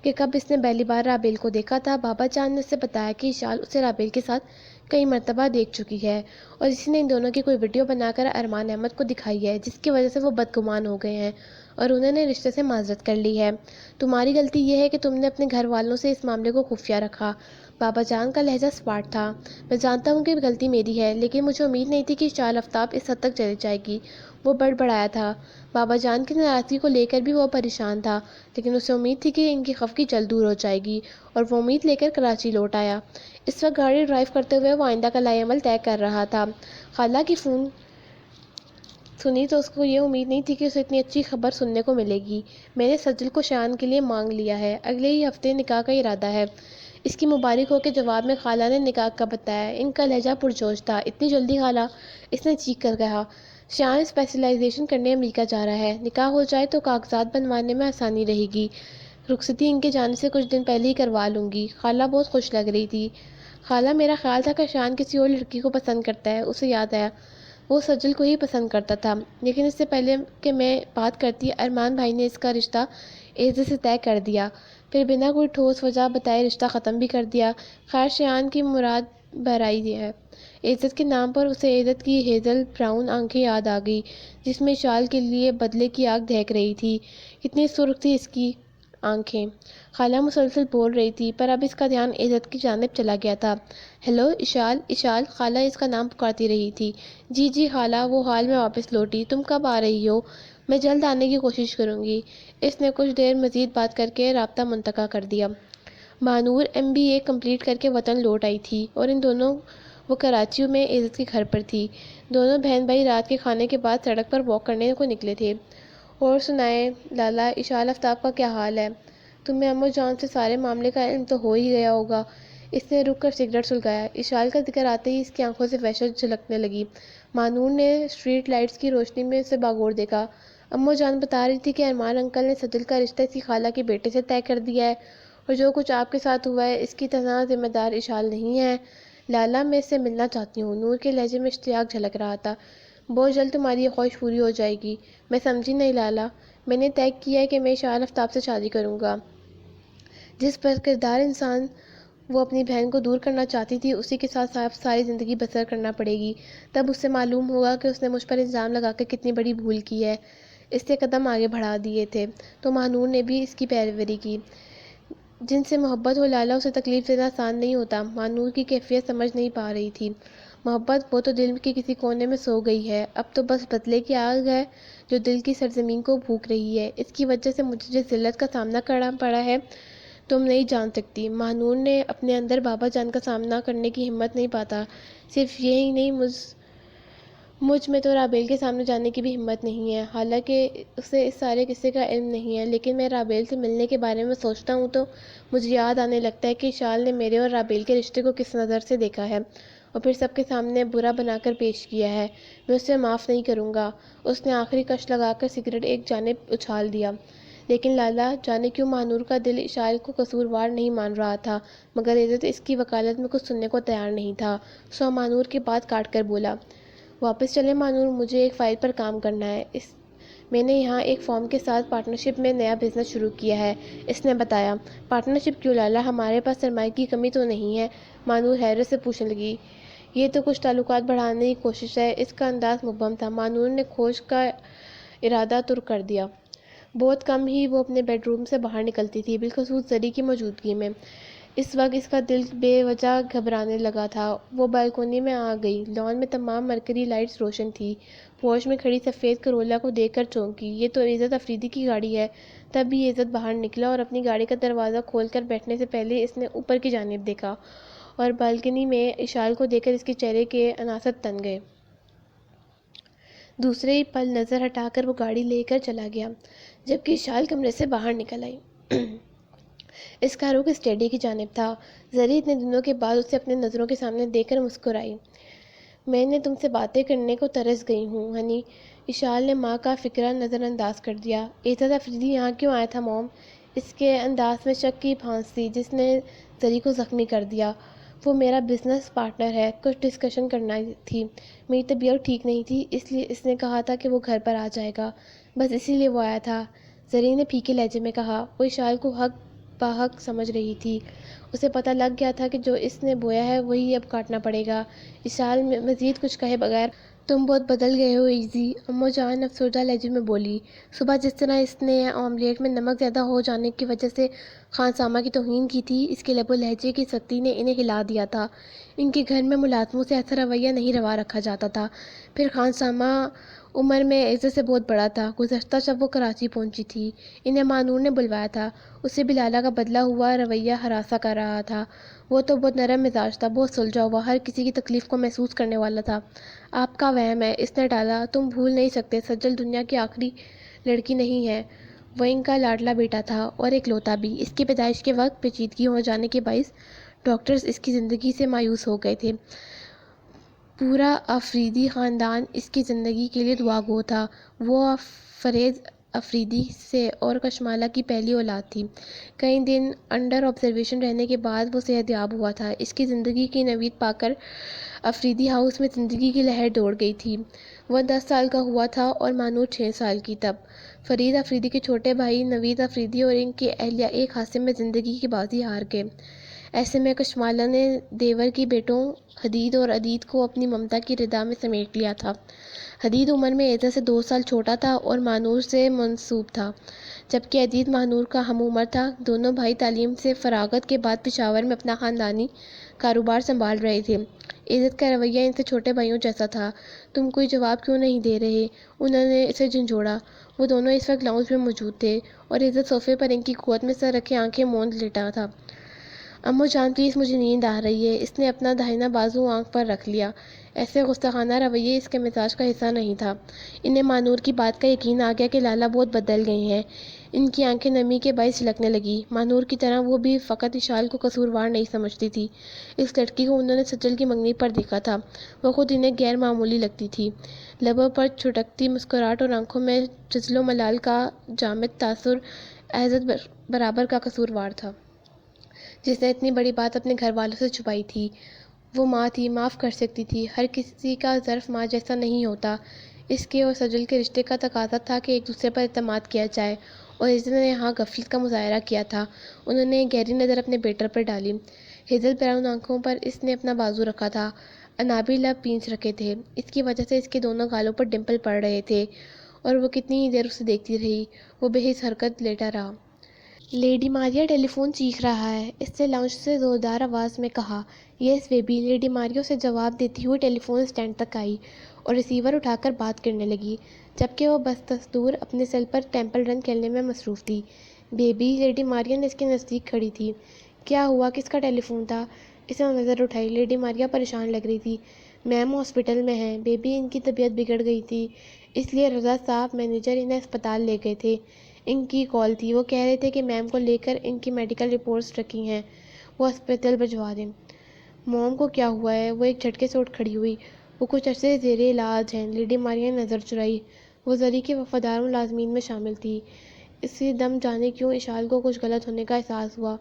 کہ کب اس نے پہلی بار رابیل کو دیکھا تھا۔ بابا جان نے اسے بتایا کہ اشال اسے رابیل کے ساتھ کئی مرتبہ دیکھ چکی ہے اور اسی نے ان دونوں کی کوئی ویڈیو بنا کر ارمان احمد کو دکھائی ہے، جس کی وجہ سے وہ بدگمان ہو گئے ہیں اور انہوں نے رشتے سے معذرت کر لی ہے۔ تمہاری غلطی یہ ہے کہ تم نے اپنے گھر والوں سے اس معاملے کو خفیہ رکھا۔ بابا جان کا لہجہ سپاٹ تھا۔ میں جانتا ہوں کہ غلطی میری ہے، لیکن مجھے امید نہیں تھی کہ اشال آفتاب اس حد تک چلی جائے گی۔ وہ بڑبڑایا تھا۔ بابا جان کی ناراضگی کو لے کر بھی وہ پریشان تھا، لیکن اسے امید تھی کہ ان کی خفگی جلد دور ہو جائے گی اور وہ امید لے کر کراچی لوٹ آیا۔ اس وقت گاڑی ڈرائیو کرتے ہوئے وہ آئندہ کا لائحہ عمل طے کر رہا تھا۔ خالہ کی فون سنی تو اس کو یہ امید نہیں تھی کہ اسے اتنی اچھی خبر سننے کو ملے گی۔ میں نے سجل کو شایان کے لیے مانگ لیا ہے، اگلے ہی ہفتے نکاح کا ارادہ ہے۔ اس کی مبارک ہو کے جواب میں خالہ نے نکاح کا بتایا۔ ان کا لہجہ پرجوش تھا۔ اتنی جلدی خالہ؟ اس نے چیخ کر کہا۔ شایان اسپیشلائزیشن کرنے امریکہ جا رہا ہے، نکاح ہو جائے تو کاغذات بنوانے میں آسانی رہے گی، رخصتی ان کے جانے سے کچھ دن پہلے ہی کروا لوں گی۔ خالہ بہت خوش لگ رہی تھی۔ خالہ، میرا خیال تھا کہ شایان کسی اور لڑکی کو پسند کرتا ہے۔ اسے یاد آیا وہ سجل کو ہی پسند کرتا تھا، لیکن اس سے پہلے کہ میں بات کرتی ارمان بھائی نے اس کا رشتہ عزت سے طے کر دیا، پھر بنا کوئی ٹھوس وجہ بتائے رشتہ ختم بھی کر دیا۔ خیر، شایان کی مراد بھرائی ہے۔ عزت کے نام پر اسے عزت کی ہیزل براؤن آنکھیں یاد آ گئی، جس میں اشال کے لیے بدلے کی آگ دہک رہی تھی۔ کتنی سرخ تھی اس کی آنکھیں! خالہ مسلسل بول رہی تھی، پر اب اس کا دھیان عزت کی جانب چلا گیا تھا۔ ہیلو اشال، اشال! خالہ اس کا نام پکارتی رہی تھی۔ جی جی خالہ، وہ حال میں واپس لوٹی۔ تم کب آ رہی ہو؟ میں جلد آنے کی کوشش کروں گی۔ اس نے کچھ دیر مزید بات کر کے رابطہ منقطع کر دیا۔ بانور MBA کمپلیٹ کر کے وطن لوٹ آئی تھی اور ان دونوں وہ کراچی میں عزت کے گھر پر تھی۔ دونوں بہن بھائی رات کے کھانے کے بعد سڑک پر واک کرنے کو نکلے تھے۔ اور سنائیں لالا، اشال آفتاب کا کیا حال ہے؟ تمہیں امو جان سے سارے معاملے کا علم تو ہو ہی گیا ہوگا۔ اس نے رک کر سگریٹ سلگایا۔ اشال کا ذکر آتے ہی اس کی آنکھوں سے وحشت جھلکنے لگی۔ مانور نے اسٹریٹ لائٹس کی روشنی میں اسے باگور دیکھا۔ امو جان بتا رہی تھی کہ ارمان انکل نے سجل کا رشتہ اس کی خالہ کے بیٹے سے طے کر دیا ہے، اور جو کچھ آپ کے ساتھ ہوا ہے اس کی تنہا ذمہ دار اشال نہیں ہے۔ لالا، میں اس سے ملنا چاہتی ہوں۔ نور کے لہجے میں اشتیاق جھلک رہا تھا۔ بہت جلد تمہاری یہ خواہش پوری ہو جائے گی۔ میں سمجھی نہیں لالا۔ میں نے طے کیا ہے کہ میں اشال آفتاب سے شادی کروں گا۔ جس پر کردار انسان وہ اپنی بہن کو دور کرنا چاہتی تھی، اسی کے ساتھ ساری زندگی بسر کرنا پڑے گی۔ تب اس سے معلوم ہوگا کہ اس نے مجھ پر الزام لگا کر کتنی بڑی بھول کی ہے۔ اس نے قدم آگے بڑھا دیے تھے تو مانور نے بھی اس کی پیروی کی۔ جن سے محبت ہو لالا، اسے تکلیف دینا آسان نہیں ہوتا۔ مانور کی کیفیت سمجھ نہیں پا رہی تھی۔ محبت وہ تو دل کے کسی کونے میں سو گئی ہے، اب تو بس بدلے کی آگ ہے جو دل کی سرزمین کو بھونک رہی ہے۔ اس کی وجہ سے مجھے جس ذلت کا سامنا کرنا پڑا ہے تم نہیں جان سکتی۔ مانور نے اپنے اندر بابا جان کا سامنا کرنے کی ہمت نہیں پاتا۔ صرف یہی نہیں، مجھ میں تو رابیل کے سامنے جانے کی بھی ہمت نہیں ہے، حالانکہ اسے اس سارے قصے کا علم نہیں ہے۔ لیکن میں رابیل سے ملنے کے بارے میں سوچتا ہوں تو مجھے یاد آنے لگتا ہے کہ اشال نے میرے اور رابیل کے رشتے کو کس نظر سے دیکھا ہے، اور پھر سب کے سامنے برا بنا کر پیش کیا ہے۔ میں اسے معاف نہیں کروں گا۔ اس نے آخری کش لگا کر سگریٹ ایک جانب اچھال دیا۔ لیکن لالا، جانے کیوں مانور کا دل اشال کو قصوروار نہیں مان رہا تھا، مگر عزت اس کی وکالت میں کچھ سننے کو تیار نہیں تھا۔ سو مانور کی بات کاٹ کر بولا، واپس چلیں مانور، مجھے ایک فائل پر کام کرنا ہے۔ میں نے یہاں ایک فرم کے ساتھ پارٹنرشپ میں نیا بزنس شروع کیا ہے، اس نے بتایا۔ پارٹنرشپ کیوں لالا؟ ہمارے پاس سرمایہ کی کمی تو نہیں ہے؟ مانور حیرت سے پوچھنے لگی۔ یہ تو کچھ تعلقات بڑھانے کی کوشش ہے۔ اس کا انداز مبہم تھا۔ مانور نے کھوج کا ارادہ ترک کر دیا۔ بہت کم ہی وہ اپنے بیڈ روم سے باہر نکلتی تھی، بالخصوص زری کی موجودگی میں۔ اس وقت اس کا دل بے وجہ گھبرانے لگا تھا۔ وہ بالکونی میں آ گئی۔ لان میں تمام مرکری لائٹس روشن تھیں۔ پورچ میں کھڑی سفید کرولا کو دیکھ کر چونکی۔ یہ تو عزت افریدی کی گاڑی ہے۔ تب ہی عزت باہر نکلا اور اپنی گاڑی کا دروازہ کھول کر بیٹھنے سے پہلے اس نے اوپر کی جانب دیکھا، اور بالکنی میں اشال کو دیکھ کر اس کے چہرے کے عناصر تن گئے۔ دوسرے ہی پل نظر ہٹا کر وہ گاڑی لے کر چلا گیا، جبکہ اشال کمرے سے باہر نکل آئی۔ اس کا رخ اسٹڈی کی جانب تھا۔ زری اتنے دنوں کے بعد اسے اپنے نظروں کے سامنے دیکھ کر مسکرائی۔ میں نے تم سے باتیں کرنے کو ترس گئی ہوں ہنی۔ اشال نے ماں کا فکرہ نظر انداز کر دیا۔ عزت افریدی یہاں کیوں آیا تھا موم؟ اس کے انداز میں شک کی بھانس تھی جس نے زری کو زخمی کر دیا۔ وہ میرا بزنس پارٹنر ہے، کچھ ڈسکشن کرنا تھی۔ میری طبیعت ٹھیک نہیں تھی، اس لیے اس نے کہا تھا کہ وہ گھر پر آ جائے گا، بس اسی لیے وہ آیا تھا، زری نے پھیکے لہجے میں کہا۔ وہ اشال کو حق بحق سمجھ رہی تھی۔ اسے پتہ لگ گیا تھا کہ جو اس نے بویا ہے وہی اب کاٹنا پڑے گا۔ اشال مزید کچھ کہے بغیر، تم بہت بدل گئے ہو ایزی، امو جان افسردہ لہجے میں بولی۔ صبح جس طرح اس نے آملیٹ میں نمک زیادہ ہو جانے کی وجہ سے خان سامہ کی توہین کی تھی، اس کے لب و لہجے کی سختی نے انہیں ہلا دیا تھا۔ ان کے گھر میں ملازموں سے ایسا رویہ نہیں روا رکھا جاتا تھا۔ پھر خان سامہ عمر میں عزت سے بہت بڑا تھا۔ گزشتہ شب وہ کراچی پہنچی تھی، انہیں مانور نے بلوایا تھا۔ اسے بھی لالا کا بدلا ہوا رویہ ہراساں کر رہا تھا۔ وہ تو بہت نرم مزاج تھا، بہت سلجھا ہوا، ہر کسی کی تکلیف کو محسوس کرنے والا تھا۔ آپ کا وہم ہے، اس نے ٹالا۔ تم بھول نہیں سکتے، سجل دنیا کی آخری لڑکی نہیں ہے، وہ ان کا لاڈلا بیٹا تھا، اور ایک لوتا بھی۔ اس کی پیدائش کے وقت پیچیدگی ہو جانے کے باعث ڈاکٹرز اس کی زندگی سے مایوس ہو گئے تھے۔ پورا افریدی خاندان اس کی زندگی کے لیے دعا گو تھا۔ وہ فریز افریدی سے اور کشمالہ کی پہلی اولاد تھی۔ کئی دن انڈر آبزرویشن رہنے کے بعد وہ صحت یاب ہوا تھا۔ اس کی زندگی کی نوید پا کر افریدی ہاؤس میں زندگی کی لہر دوڑ گئی تھی۔ وہ 10 سال کا ہوا تھا اور مانور 6 سال کی۔ تب فرید افریدی کے چھوٹے بھائی نوید افریدی اور ان کی اہلیہ ایک حادثے میں زندگی کی بازی ہار گئے۔ ایسے میں کشمالہ نے دیور کی بیٹوں حدید اور عدید کو اپنی ممتا کی ردا میں سمیٹ لیا تھا۔ حدید عمر میں عزت سے 2 سال چھوٹا تھا اور مانور سے منسوب تھا، جبکہ عدید مانور کا ہم عمر تھا۔ دونوں بھائی تعلیم سے فراغت کے بعد پشاور میں اپنا خاندانی کاروبار سنبھال رہے تھے۔ عزت کا رویہ ان سے چھوٹے بھائیوں جیسا تھا۔ تم کوئی جواب کیوں نہیں دے رہے؟ انہوں نے اسے جھنجھوڑا۔ وہ دونوں اس وقت لاؤنج میں موجود تھے اور عزت صوفے پر ان کی گود میں سر رکھے آنکھیں موند لیٹا تھا۔ امو جان پلیز مجھے نیند آ رہی ہے۔ اس نے اپنا داہنا بازو آنکھ پر رکھ لیا۔ ایسے گستاخانہ رویے اس کے مزاج کا حصہ نہیں تھا۔ انہیں مانور کی بات کا یقین آ گیا کہ لالا بہت بدل گئی ہیں۔ ان کی آنکھیں نمی کے باعث جھلکنے لگی۔ مانور کی طرح وہ بھی فقط اشال کو قصوروار نہیں سمجھتی تھی۔ اس لڑکی کو انہوں نے سجل کی منگنی پر دیکھا تھا۔ وہ خود انہیں غیر معمولی لگتی تھی۔ لبوں پر چھٹکتی مسکراہٹ اور آنکھوں میں جزل و ملال کا جامد تاثر عزت برابر کا قصوروار تھا۔ جس نے اتنی بڑی بات اپنے گھر والوں سے چھپائی تھی۔ وہ ماں تھی، معاف کر سکتی تھی۔ ہر کسی کا ظرف ماں جیسا نہیں ہوتا۔ اس کے اور سجل کے رشتے کا تقاضا تھا کہ ایک دوسرے پر اعتماد کیا جائے، اور اس نے یہاں غفلت کا مظاہرہ کیا تھا۔ انہوں نے ایک گہری نظر اپنے بیٹے پر ڈالی۔ ہیزل براؤن آنکھوں پر اس نے اپنا بازو رکھا تھا۔ انابی لب پیچ رکھے تھے۔ اس کی وجہ سے اس کے دونوں گالوں پر ڈمپل پڑ رہے تھے، اور وہ کتنی ہی دیر اسے دیکھتی رہی۔ وہ بے حس حرکت لیٹا رہا۔ لیڈی ماریا ٹیلی فون چیخ رہا ہے، اس نے لاؤنج سے زوردار آواز میں کہا۔ یس بیبی، لیڈی ماریو سے جواب دیتی ہوئی ٹیلی فون اسٹینڈ تک آئی اور ریسیور اٹھا کر بات کرنے لگی، جبکہ وہ بدستور اپنے سیل پر ٹیمپل رن کھیلنے میں مصروف تھی۔ بیبی، لیڈی ماریا نے اس کے نزدیک کھڑی تھی۔ کیا ہوا؟ کس کا ٹیلی فون تھا؟ اس نے نظر اٹھائی۔ لیڈی ماریا پریشان لگ رہی تھی۔ میم ہاسپٹل میں ہیں بیبی، ان کی طبیعت بگڑ گئی تھی، اس لیے رضا صاحب مینیجر انہیں اسپتال لے گئے تھے۔ ان کی کال تھی، وہ کہہ رہے تھے کہ میم کو لے کر ان کی میڈیکل رپورٹس رکھی ہیں، وہ ہسپتال بھجوا دیں۔ موم کو کیا ہوا ہے؟ وہ ایک جھٹکے سے اٹھ کھڑی ہوئی۔ وہ کچھ عرصے زیر علاج ہیں۔ لیڈی ماریا نے نظر چرائی۔ وہ زری کے وفادار ملازمین میں شامل تھی۔ اسی دم جانے کیوں اشال کو کچھ غلط ہونے کا احساس ہوا۔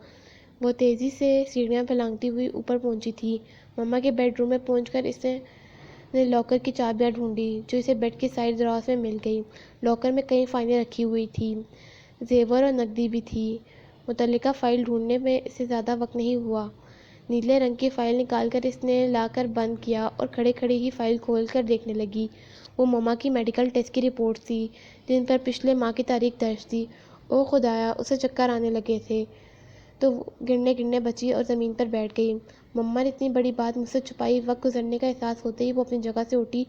وہ تیزی سے سیڑھیاں پھلانگتی ہوئی اوپر پہنچی تھی۔ مما کے بیڈ روم میں پہنچ کر اس نے لاکر کی چابیاں ڈھونڈی، جو اسے بیڈ کی سائیڈ دراز میں مل گئی۔ لاکر میں کئی فائلیں رکھی ہوئی تھیں، زیور اور نقدی بھی تھی۔ متعلقہ فائل ڈھونڈنے میں اسے زیادہ وقت نہیں ہوا۔ نیلے رنگ کی فائل نکال کر اس نے لا کر بند کیا اور کھڑے کھڑے ہی فائل کھول کر دیکھنے لگی۔ وہ مما کی میڈیکل ٹیسٹ کی رپورٹ تھی، جن پر پچھلے ماہ کی تاریخ درج تھی۔ او خدایا، اسے چکر آنے لگے تھے تو گرنے گرنے بچی اور زمین پر بیٹھ گئی۔ مما نے اتنی بڑی بات مجھ سے چھپائی۔ وقت گزرنے کا احساس ہوتے ہی وہ اپنی جگہ سے اٹھی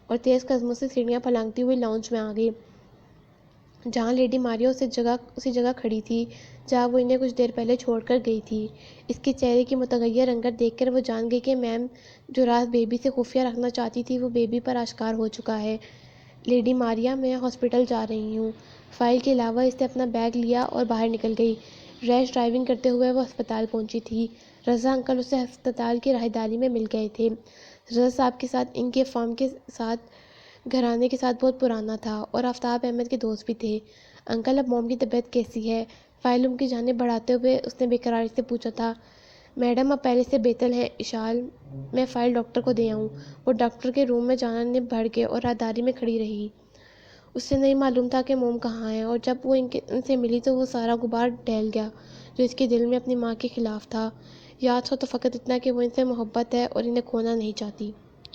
اور تیز قدموں سے سیڑھیاں پھلانگتی ہوئی لاؤنج میں آ گئی، جہاں لیڈی ماریا اسی جگہ کھڑی تھی جہاں وہ انہیں کچھ دیر پہلے چھوڑ کر گئی تھی۔ اس کے چہرے کی متغیر رنگت دیکھ کر وہ جان گئی کہ میم جو راز بیبی سے خفیہ رکھنا چاہتی تھی وہ بیبی پر آشکار ہو چکا ہے۔ لیڈی ماریا، میں ہاسپٹل جا رہی ہوں۔ فائل کے علاوہ اس نے اپنا بیگ لیا اور باہر نکل گئی۔ ریش ڈرائیونگ کرتے ہوئے وہ ہسپتال پہنچی تھی۔ رضا انکل اسے ہسپتال کی راہداری میں مل گئے تھے۔ رضا صاحب کے ساتھ ان کے فرم کے ساتھ گھرانے کے ساتھ بہت پرانا تھا اور آفتاب احمد کے دوست بھی تھے۔ انکل، اب موم کی طبیعت کیسی ہے؟ فائل ان کی جانب بڑھاتے ہوئے اس نے بے قراری سے پوچھا تھا۔ میڈم، اب پہلے سے بہتر ہیں اشال، میں فائل ڈاکٹر کو دے آؤں۔ وہ ڈاکٹر کے روم میں جانب بڑھ گئے اور راہداری میں کھڑی رہی۔ اسے نہیں معلوم تھا کہ موم کہاں ہے، اور جب وہ ان سے ملی تو وہ سارا غبار ڈھل گیا جو اس کے دل میں اپنی ماں کے خلاف تھا۔ یاد ہو تو فقط اتنا کہ وہ ان سے محبت ہے اور انہیں کھونا نہیں چاہتی۔